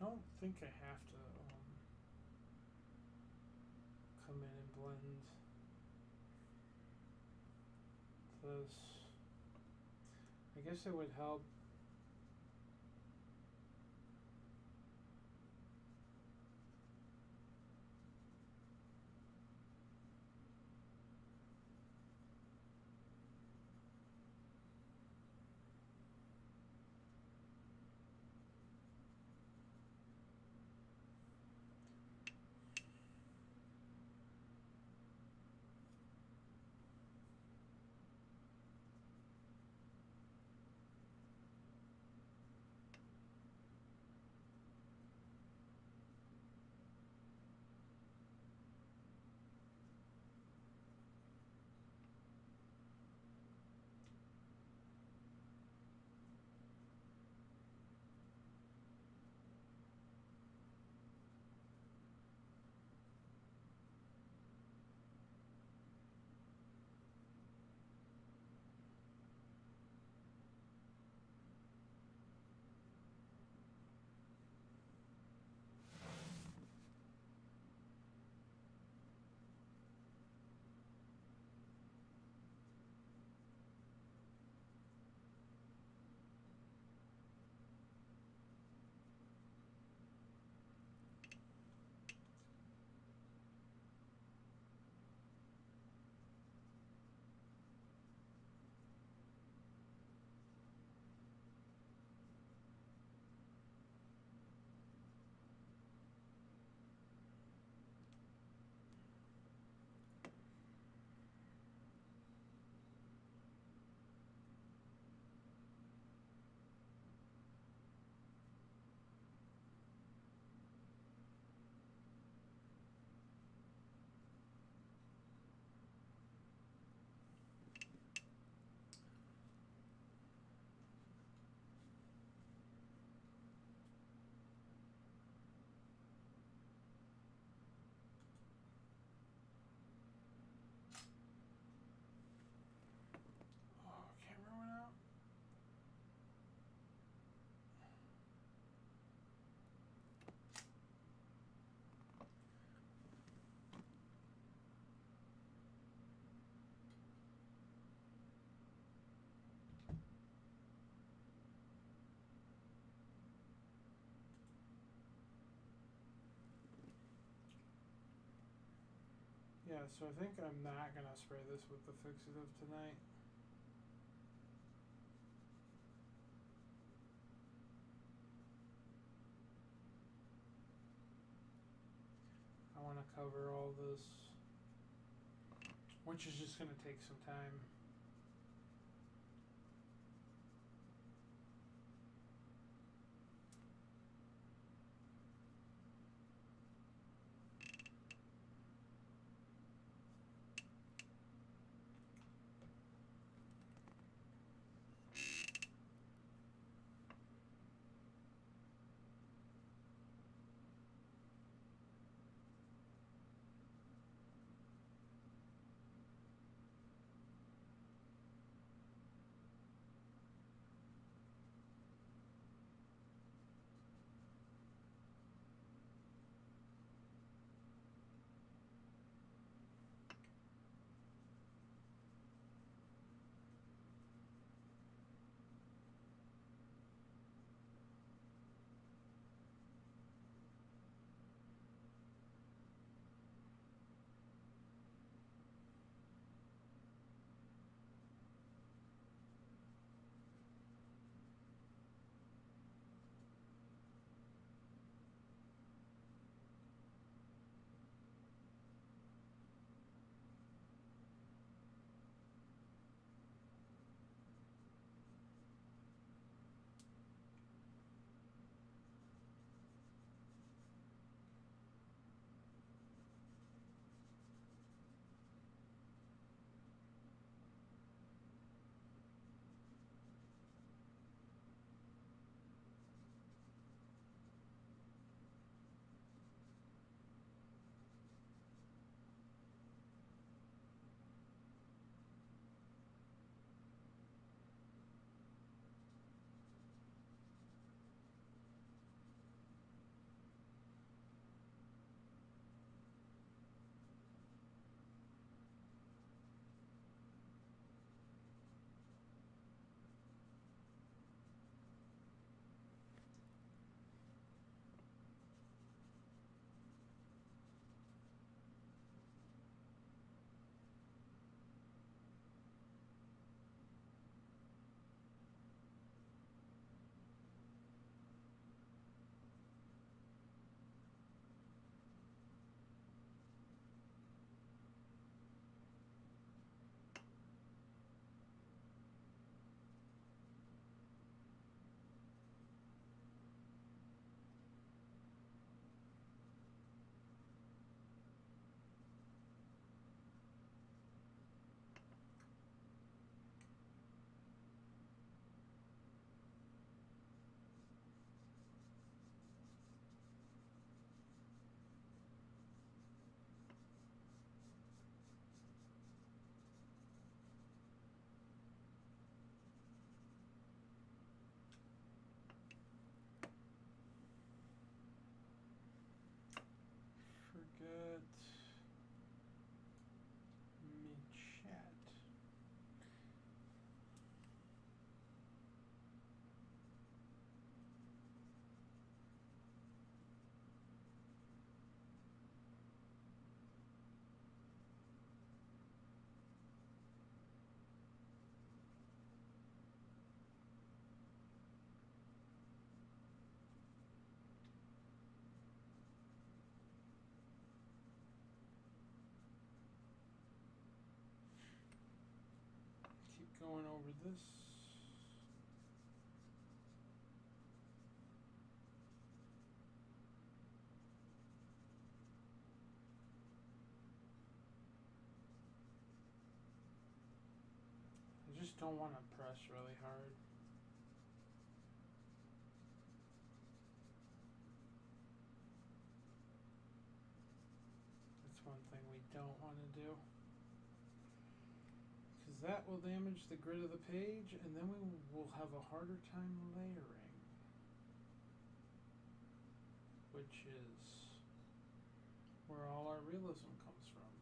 I don't think I have to come in and blend this. I guess it would help. Oh, camera went out. Yeah, so I think I'm not gonna spray this with the fixative tonight. I want to cover all this, which is just gonna take some time. going over this. I just don't want to press really hard. That's one thing we don't want to do. Because that will damage the grid of the page, and then we will have a harder time layering. Which is where all our realism comes from.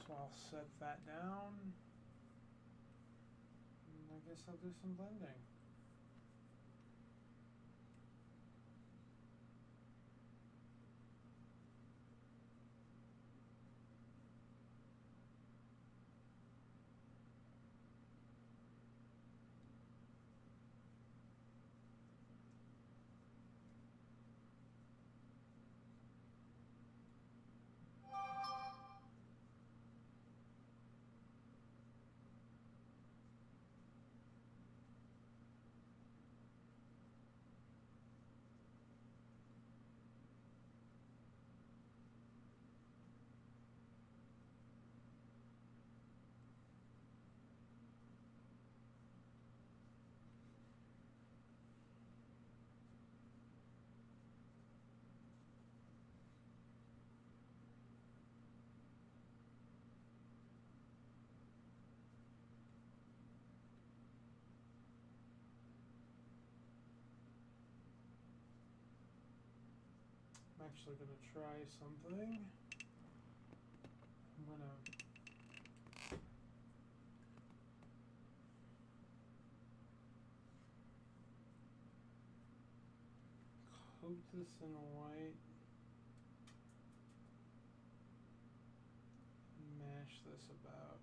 So I'll set that down, and I guess I'll do some blending. I'm actually going to try something. I'm going to coat this in white, and mash this about.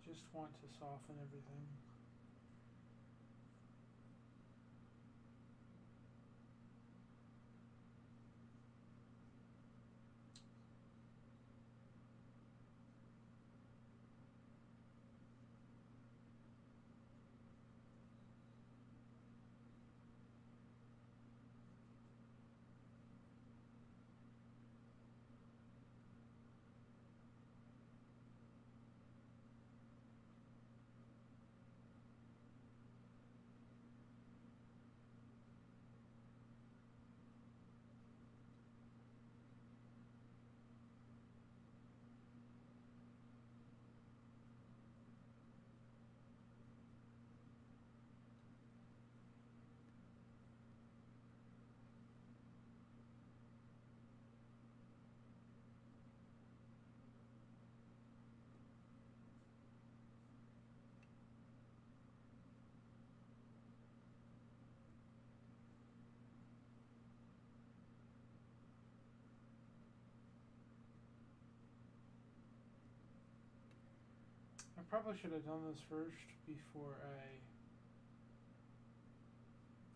Just want to soften everything. I probably should have done this first before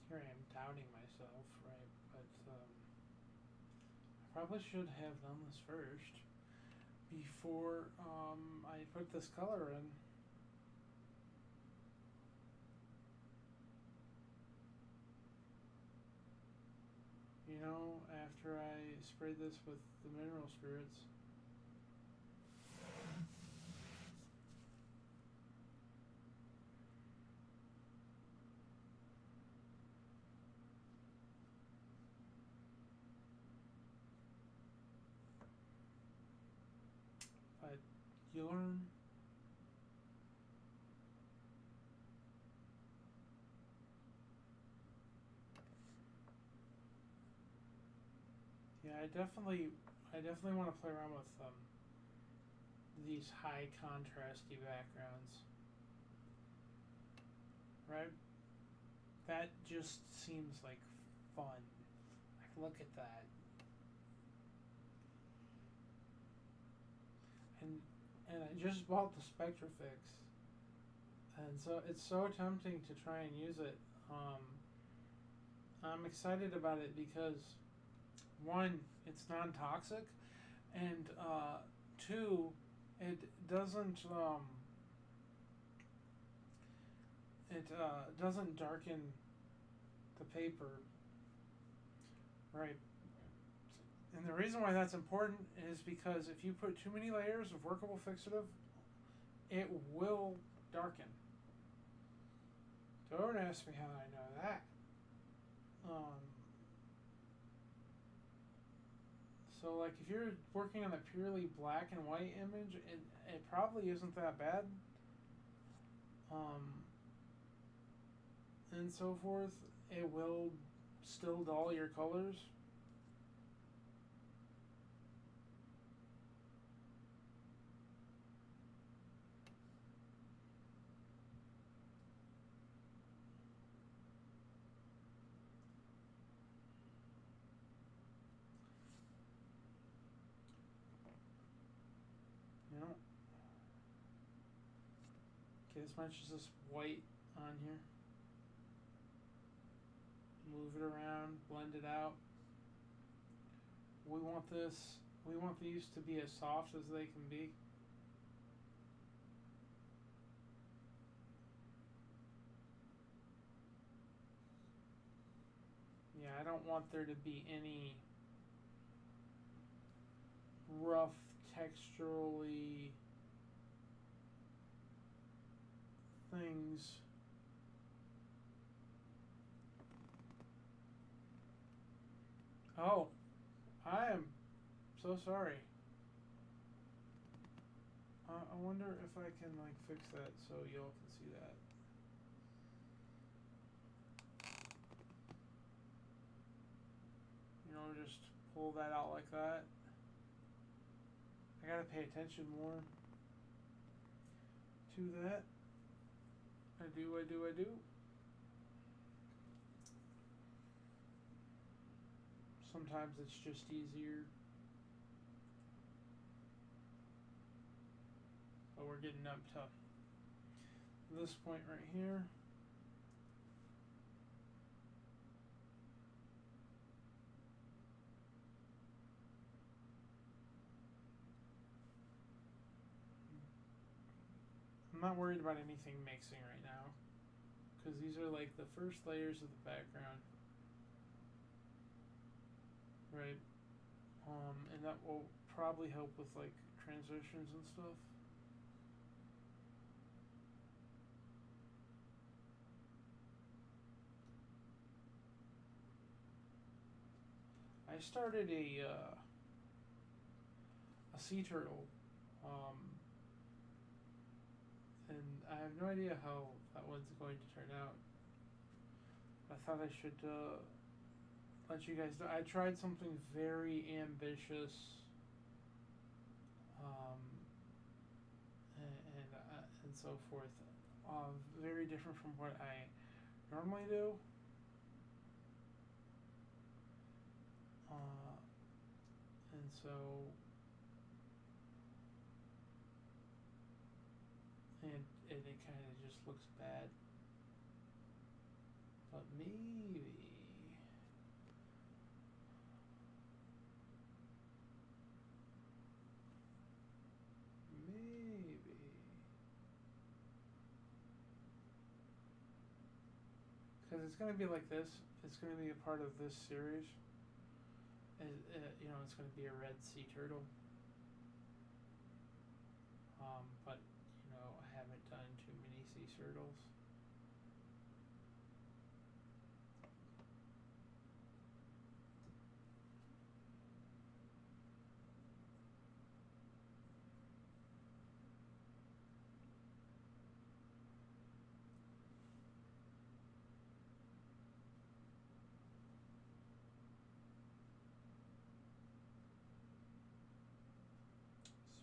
here I am doubting myself, right? But I probably should have done this first before I put this color in. You know, after I sprayed this with the mineral spirits. But you learn. Yeah, I definitely want to play around with these high contrasty backgrounds. Right? That just seems like fun. Like, look at that. And I just bought the Spectrafix, and so it's so tempting to try and use it. I'm excited about it because, one, it's non-toxic, and two, it doesn't doesn't darken the paper, right? And the reason why that's important is because if you put too many layers of workable fixative, it will darken. Don't ask me how I know that. So like if you're working on a purely black and white image, it probably isn't that bad. And so forth. It will still dull your colors. You know, get as much as this white on here. Move it around, blend it out. We want these to be as soft as they can be. Yeah, I don't want there to be any rough texturally things. Oh, I am so sorry. I wonder if I can like fix that so y'all can see that. You know, just pull that out like that. I gotta pay attention more to that. I do. Sometimes it's just easier. But we're getting up to this point right here. I'm not worried about anything mixing right now, because these are like the first layers of the background, right? And that will probably help with like transitions and stuff. I started a sea turtle, and I have no idea how that one's going to turn out. I thought I should let you guys know. I tried something very ambitious, and so forth, very different from what I normally do. And so, and it kind of just looks bad. But maybe, because it's going to be like this. It's going to be a part of this series. You know, it's going to be a red sea turtle. But, you know, I haven't done too many sea turtles.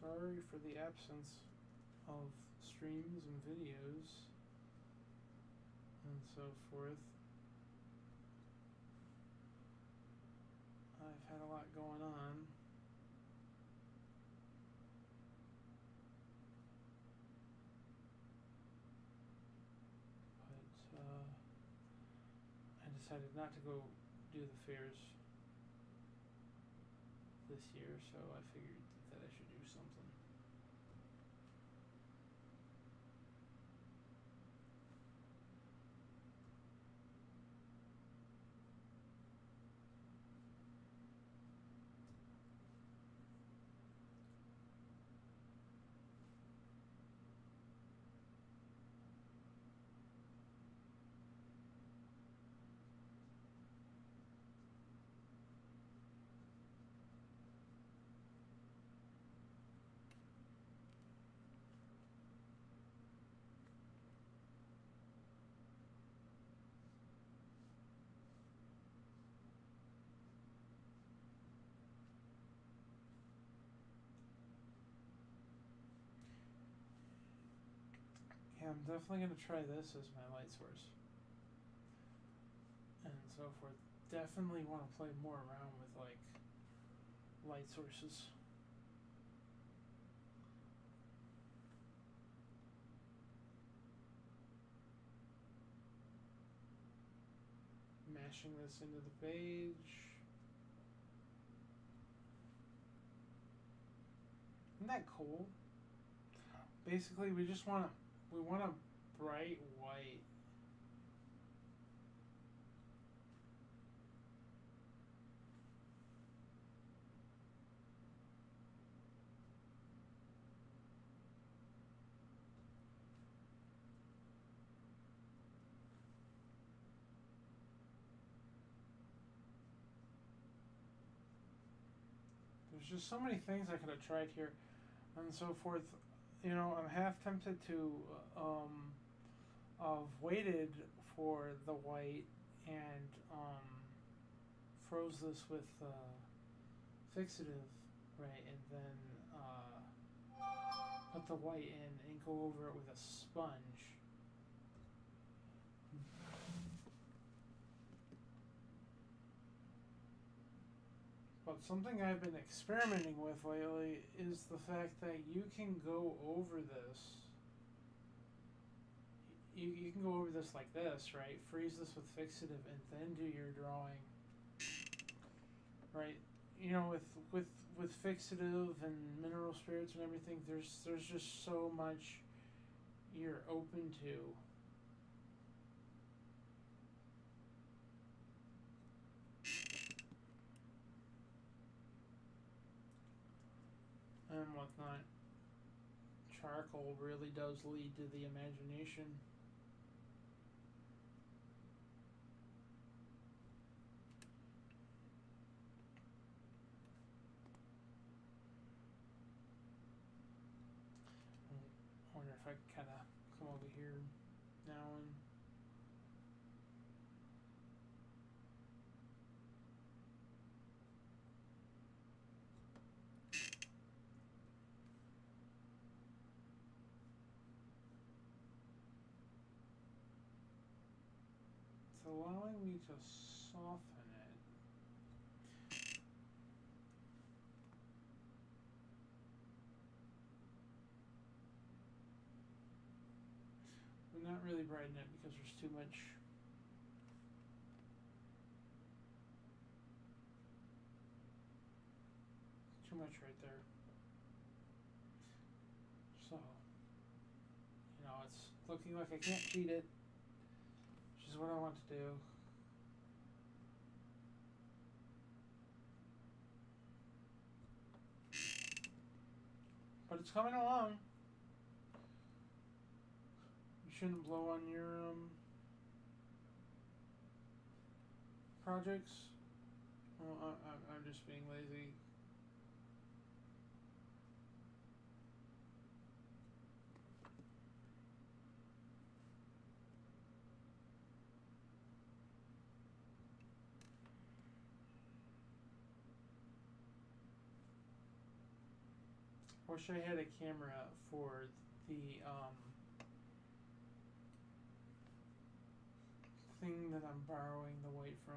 Sorry for the absence of streams and videos and so forth. I've had a lot going on. But I decided not to go do the fairs this year, so I figured that I should do something. Yeah, I'm definitely going to try this as my light source. And so forth. Definitely want to play more around with, like, light sources. Mashing this into the page. Isn't that cool? Basically, we want a bright white. There's just so many things I could have tried here and so forth. You know, I'm half tempted to have waited for the white and froze this with fixative, right, and then put the white in and go over it with a sponge. But something I've been experimenting with lately is the fact that you can go over this. You can go over this like this, right? Freeze this with fixative and then do your drawing. Right? You know, with fixative and mineral spirits and everything, there's just so much you're open to. And whatnot. Charcoal really does lead to the imagination. I wonder if I can kind of come over here now and it's allowing me to soften it. But not really brighten it because there's too much. Too much right there. So, you know, it's looking like I can't cheat it, which is what I want to do. But it's coming along. You shouldn't blow on your projects. Well, I'm just being lazy. wish I had a camera for the thing that I'm borrowing the weight from.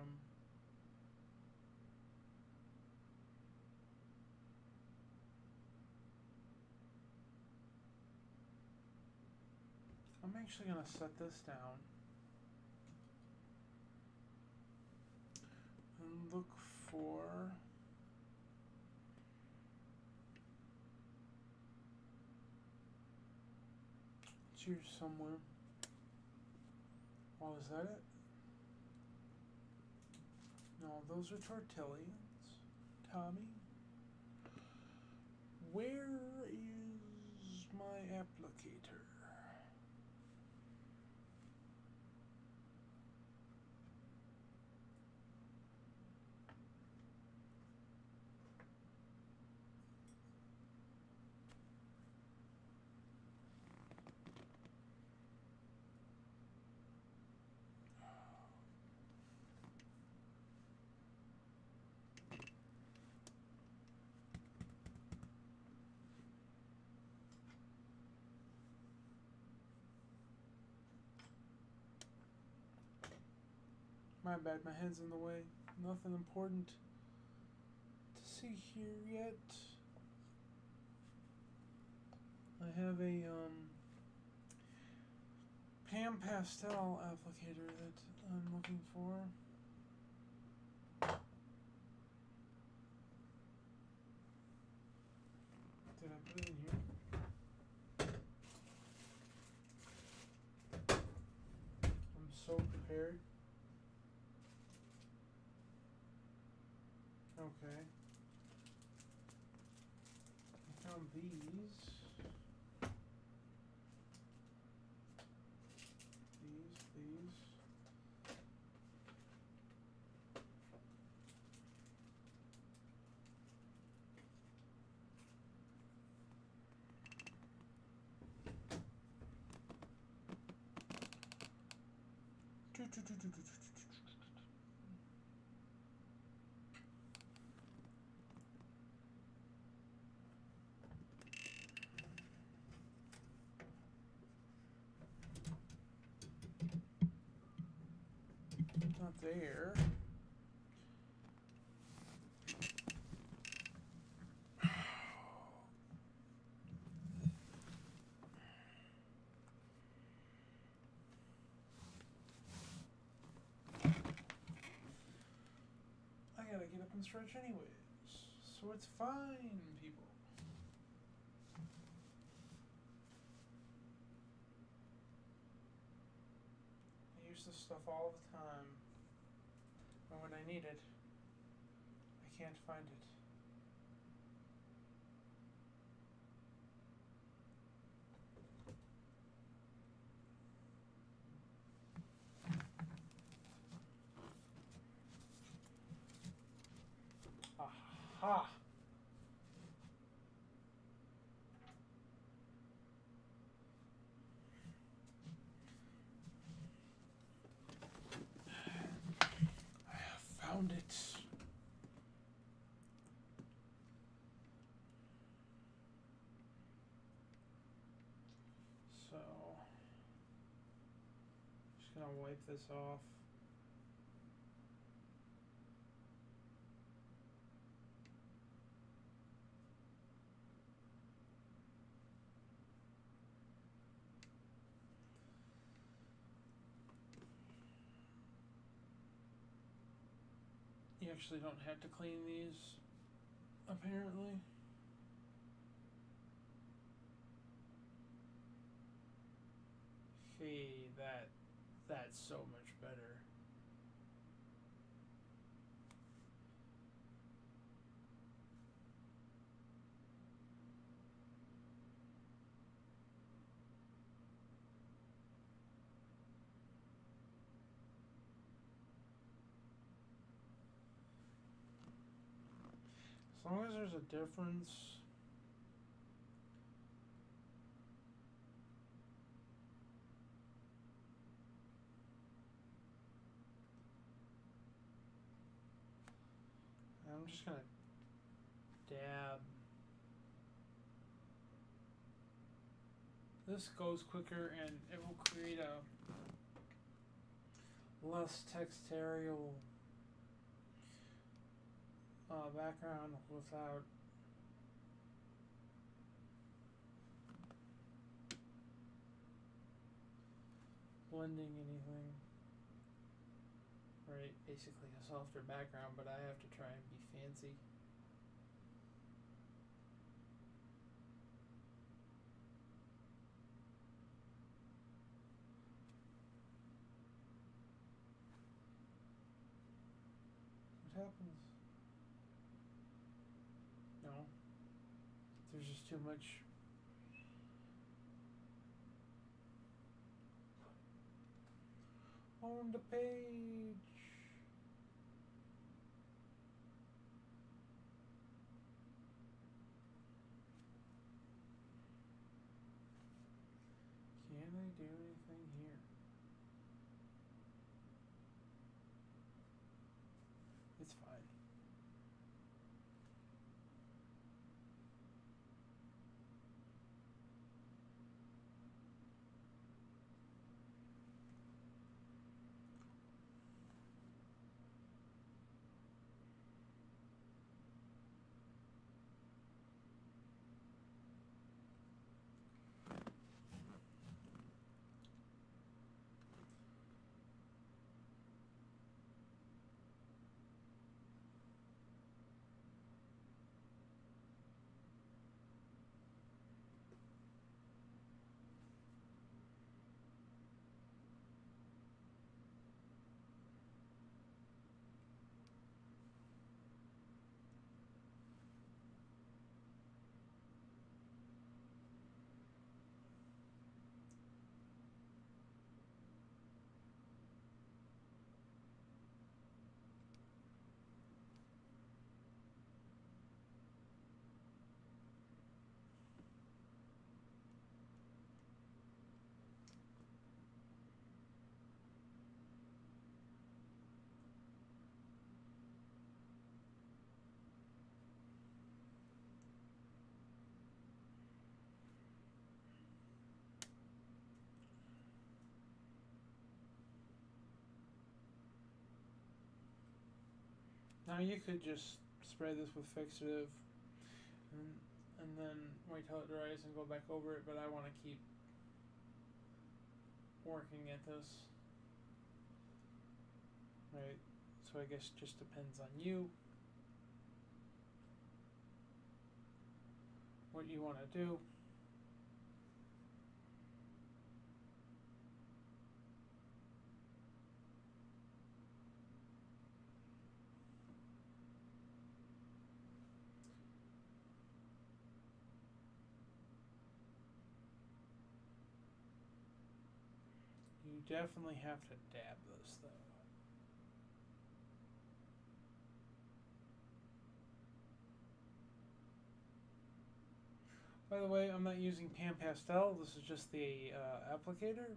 I'm actually going to set this down and look for it's here somewhere. Oh, is that it? No, those are tortillas. Tommy? Where is my applicator? My bad, my head's in the way. Nothing important to see here yet. I have a Pan Pastel applicator that I'm looking for. Did I put it in here? I'm so prepared. Okay. I found these. These. Not there. I gotta get up and stretch anyways, so it's fine, people. I use this stuff all the time, and when I need it, I can't find it. Aha! I have found it. So, just gonna wipe this off. You actually don't have to clean these, apparently. Hey, that's so much better. As long as there's a difference. I'm just gonna dab this goes quicker and it will create a less texturial background without blending anything. Right, basically a softer background, but I have to try and be fancy. What happens? No. There's just too much. On the page. Can I do anything here? It's fine. Now you could just spray this with fixative and then wait till it dries and go back over it, but I want to keep working at this. Right, so I guess it just depends on you, what you want to do. You definitely have to dab this though. By the way, I'm not using Pan Pastel, this is just the applicator.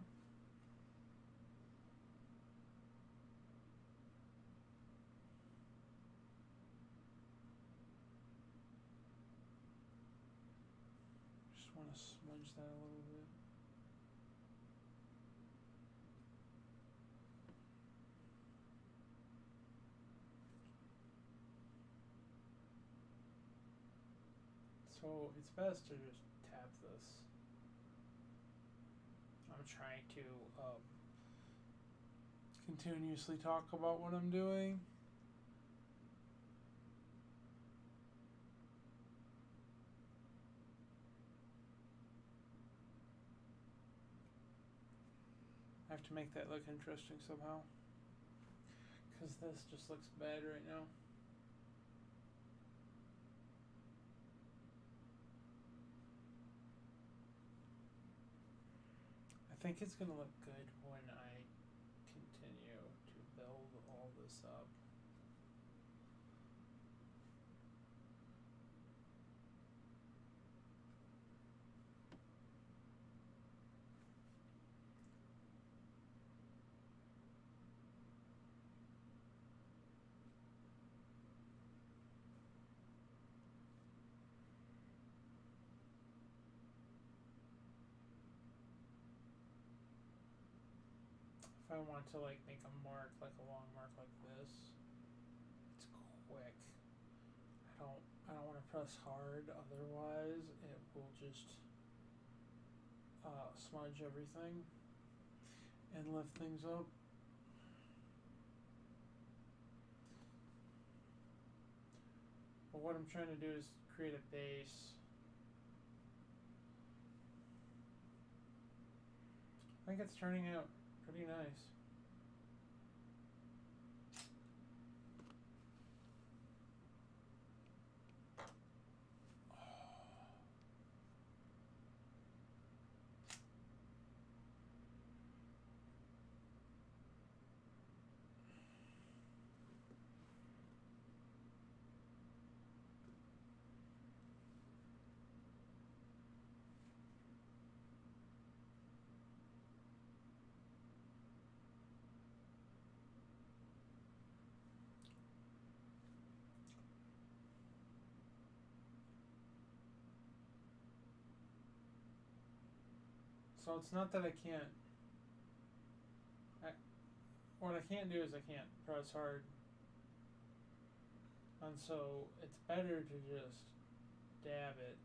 Just want to smudge that a little bit. So it's best to just tap this. I'm trying to continuously talk about what I'm doing. I have to make that look interesting somehow, because this just looks bad right now. I think it's going to look good when I continue to build all this up. if I want to like make a mark, like a long mark like this, it's quick. I don't want to press hard, otherwise it will just smudge everything and lift things up. But what I'm trying to do is create a base. I think it's turning out pretty nice. So it's not that I can't. What I can't do is I can't press hard. And so it's better to just dab it.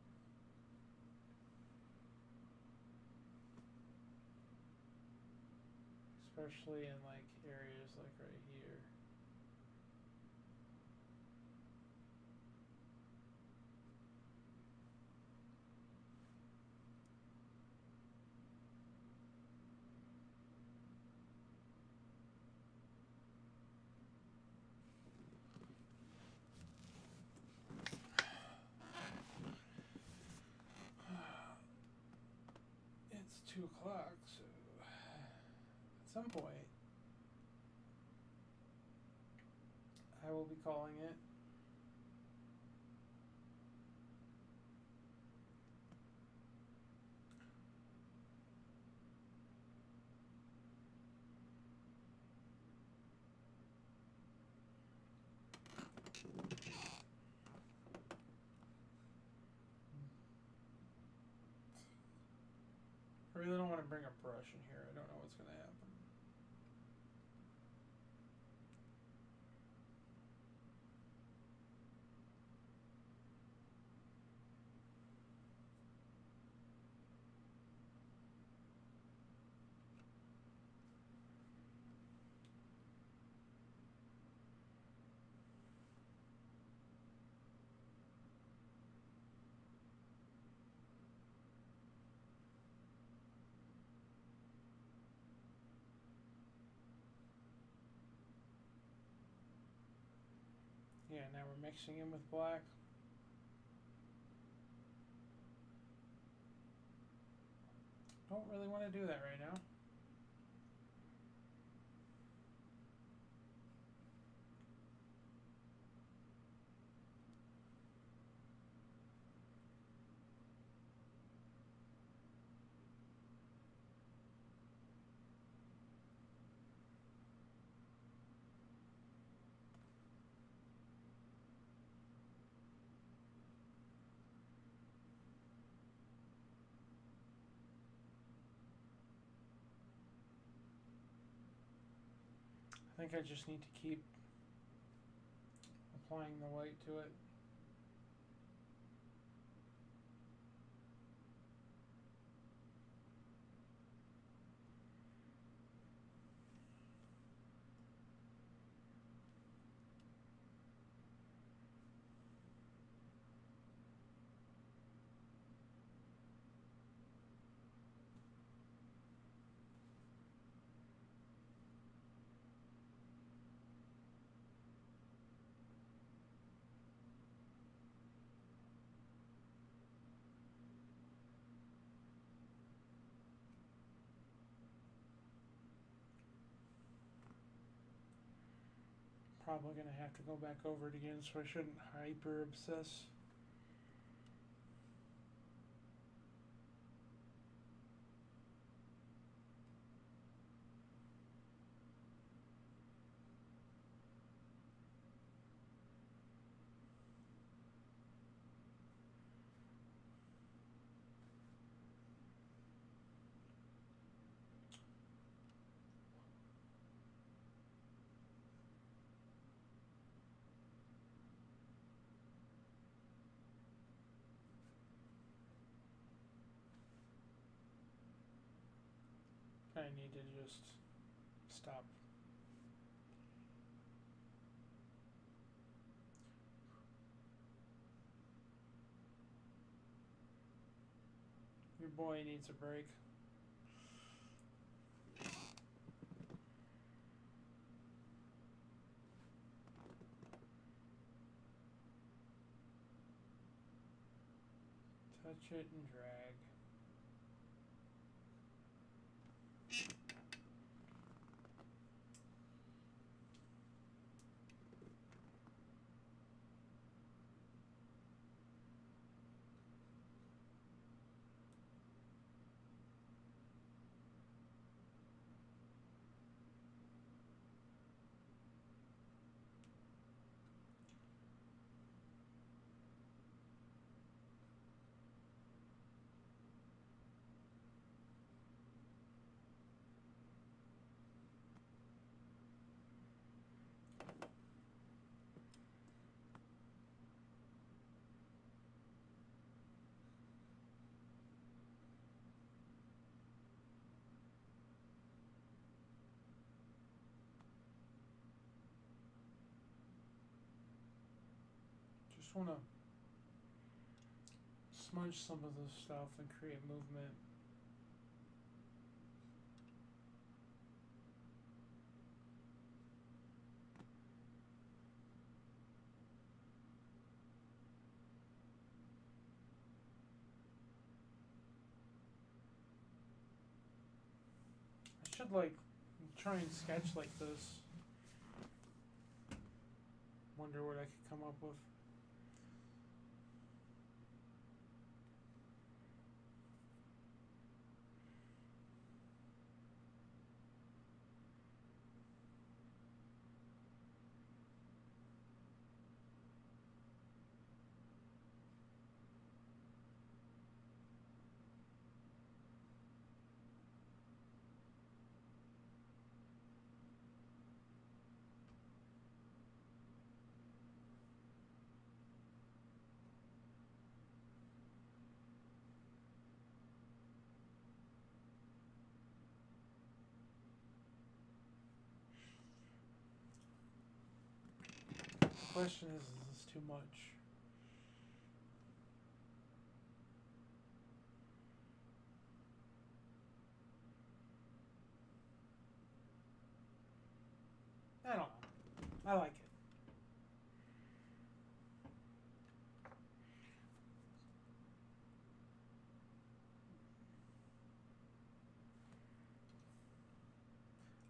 Especially in like areas like right here. It's 2 o'clock, so at some point I will be calling it. I really don't want to bring a brush in here. I don't know what's going to happen. Yeah, now we're mixing in with black. Don't really want to do that right now. I think I just need to keep applying the white to it. Probably going to have to go back over it again, so I shouldn't hyper obsess. I need to just stop. Your boy needs a break. Touch it and drag. Just want to smudge some of this stuff and create movement. I should like try and sketch like this. Wonder what I could come up with. The question is this too much? I don't know. I like it.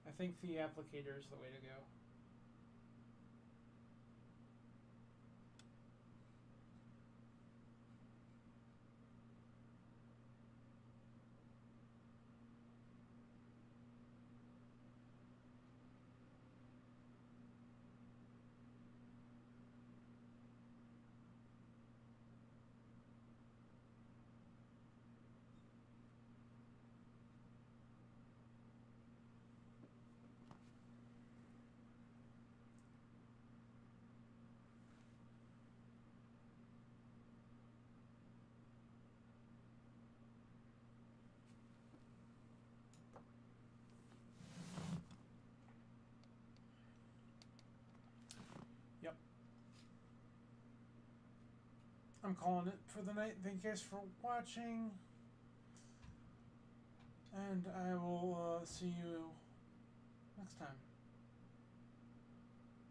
I think the applicator is the way to go. Yep. I'm calling it for the night. Thank you guys for watching. And I will see you next time.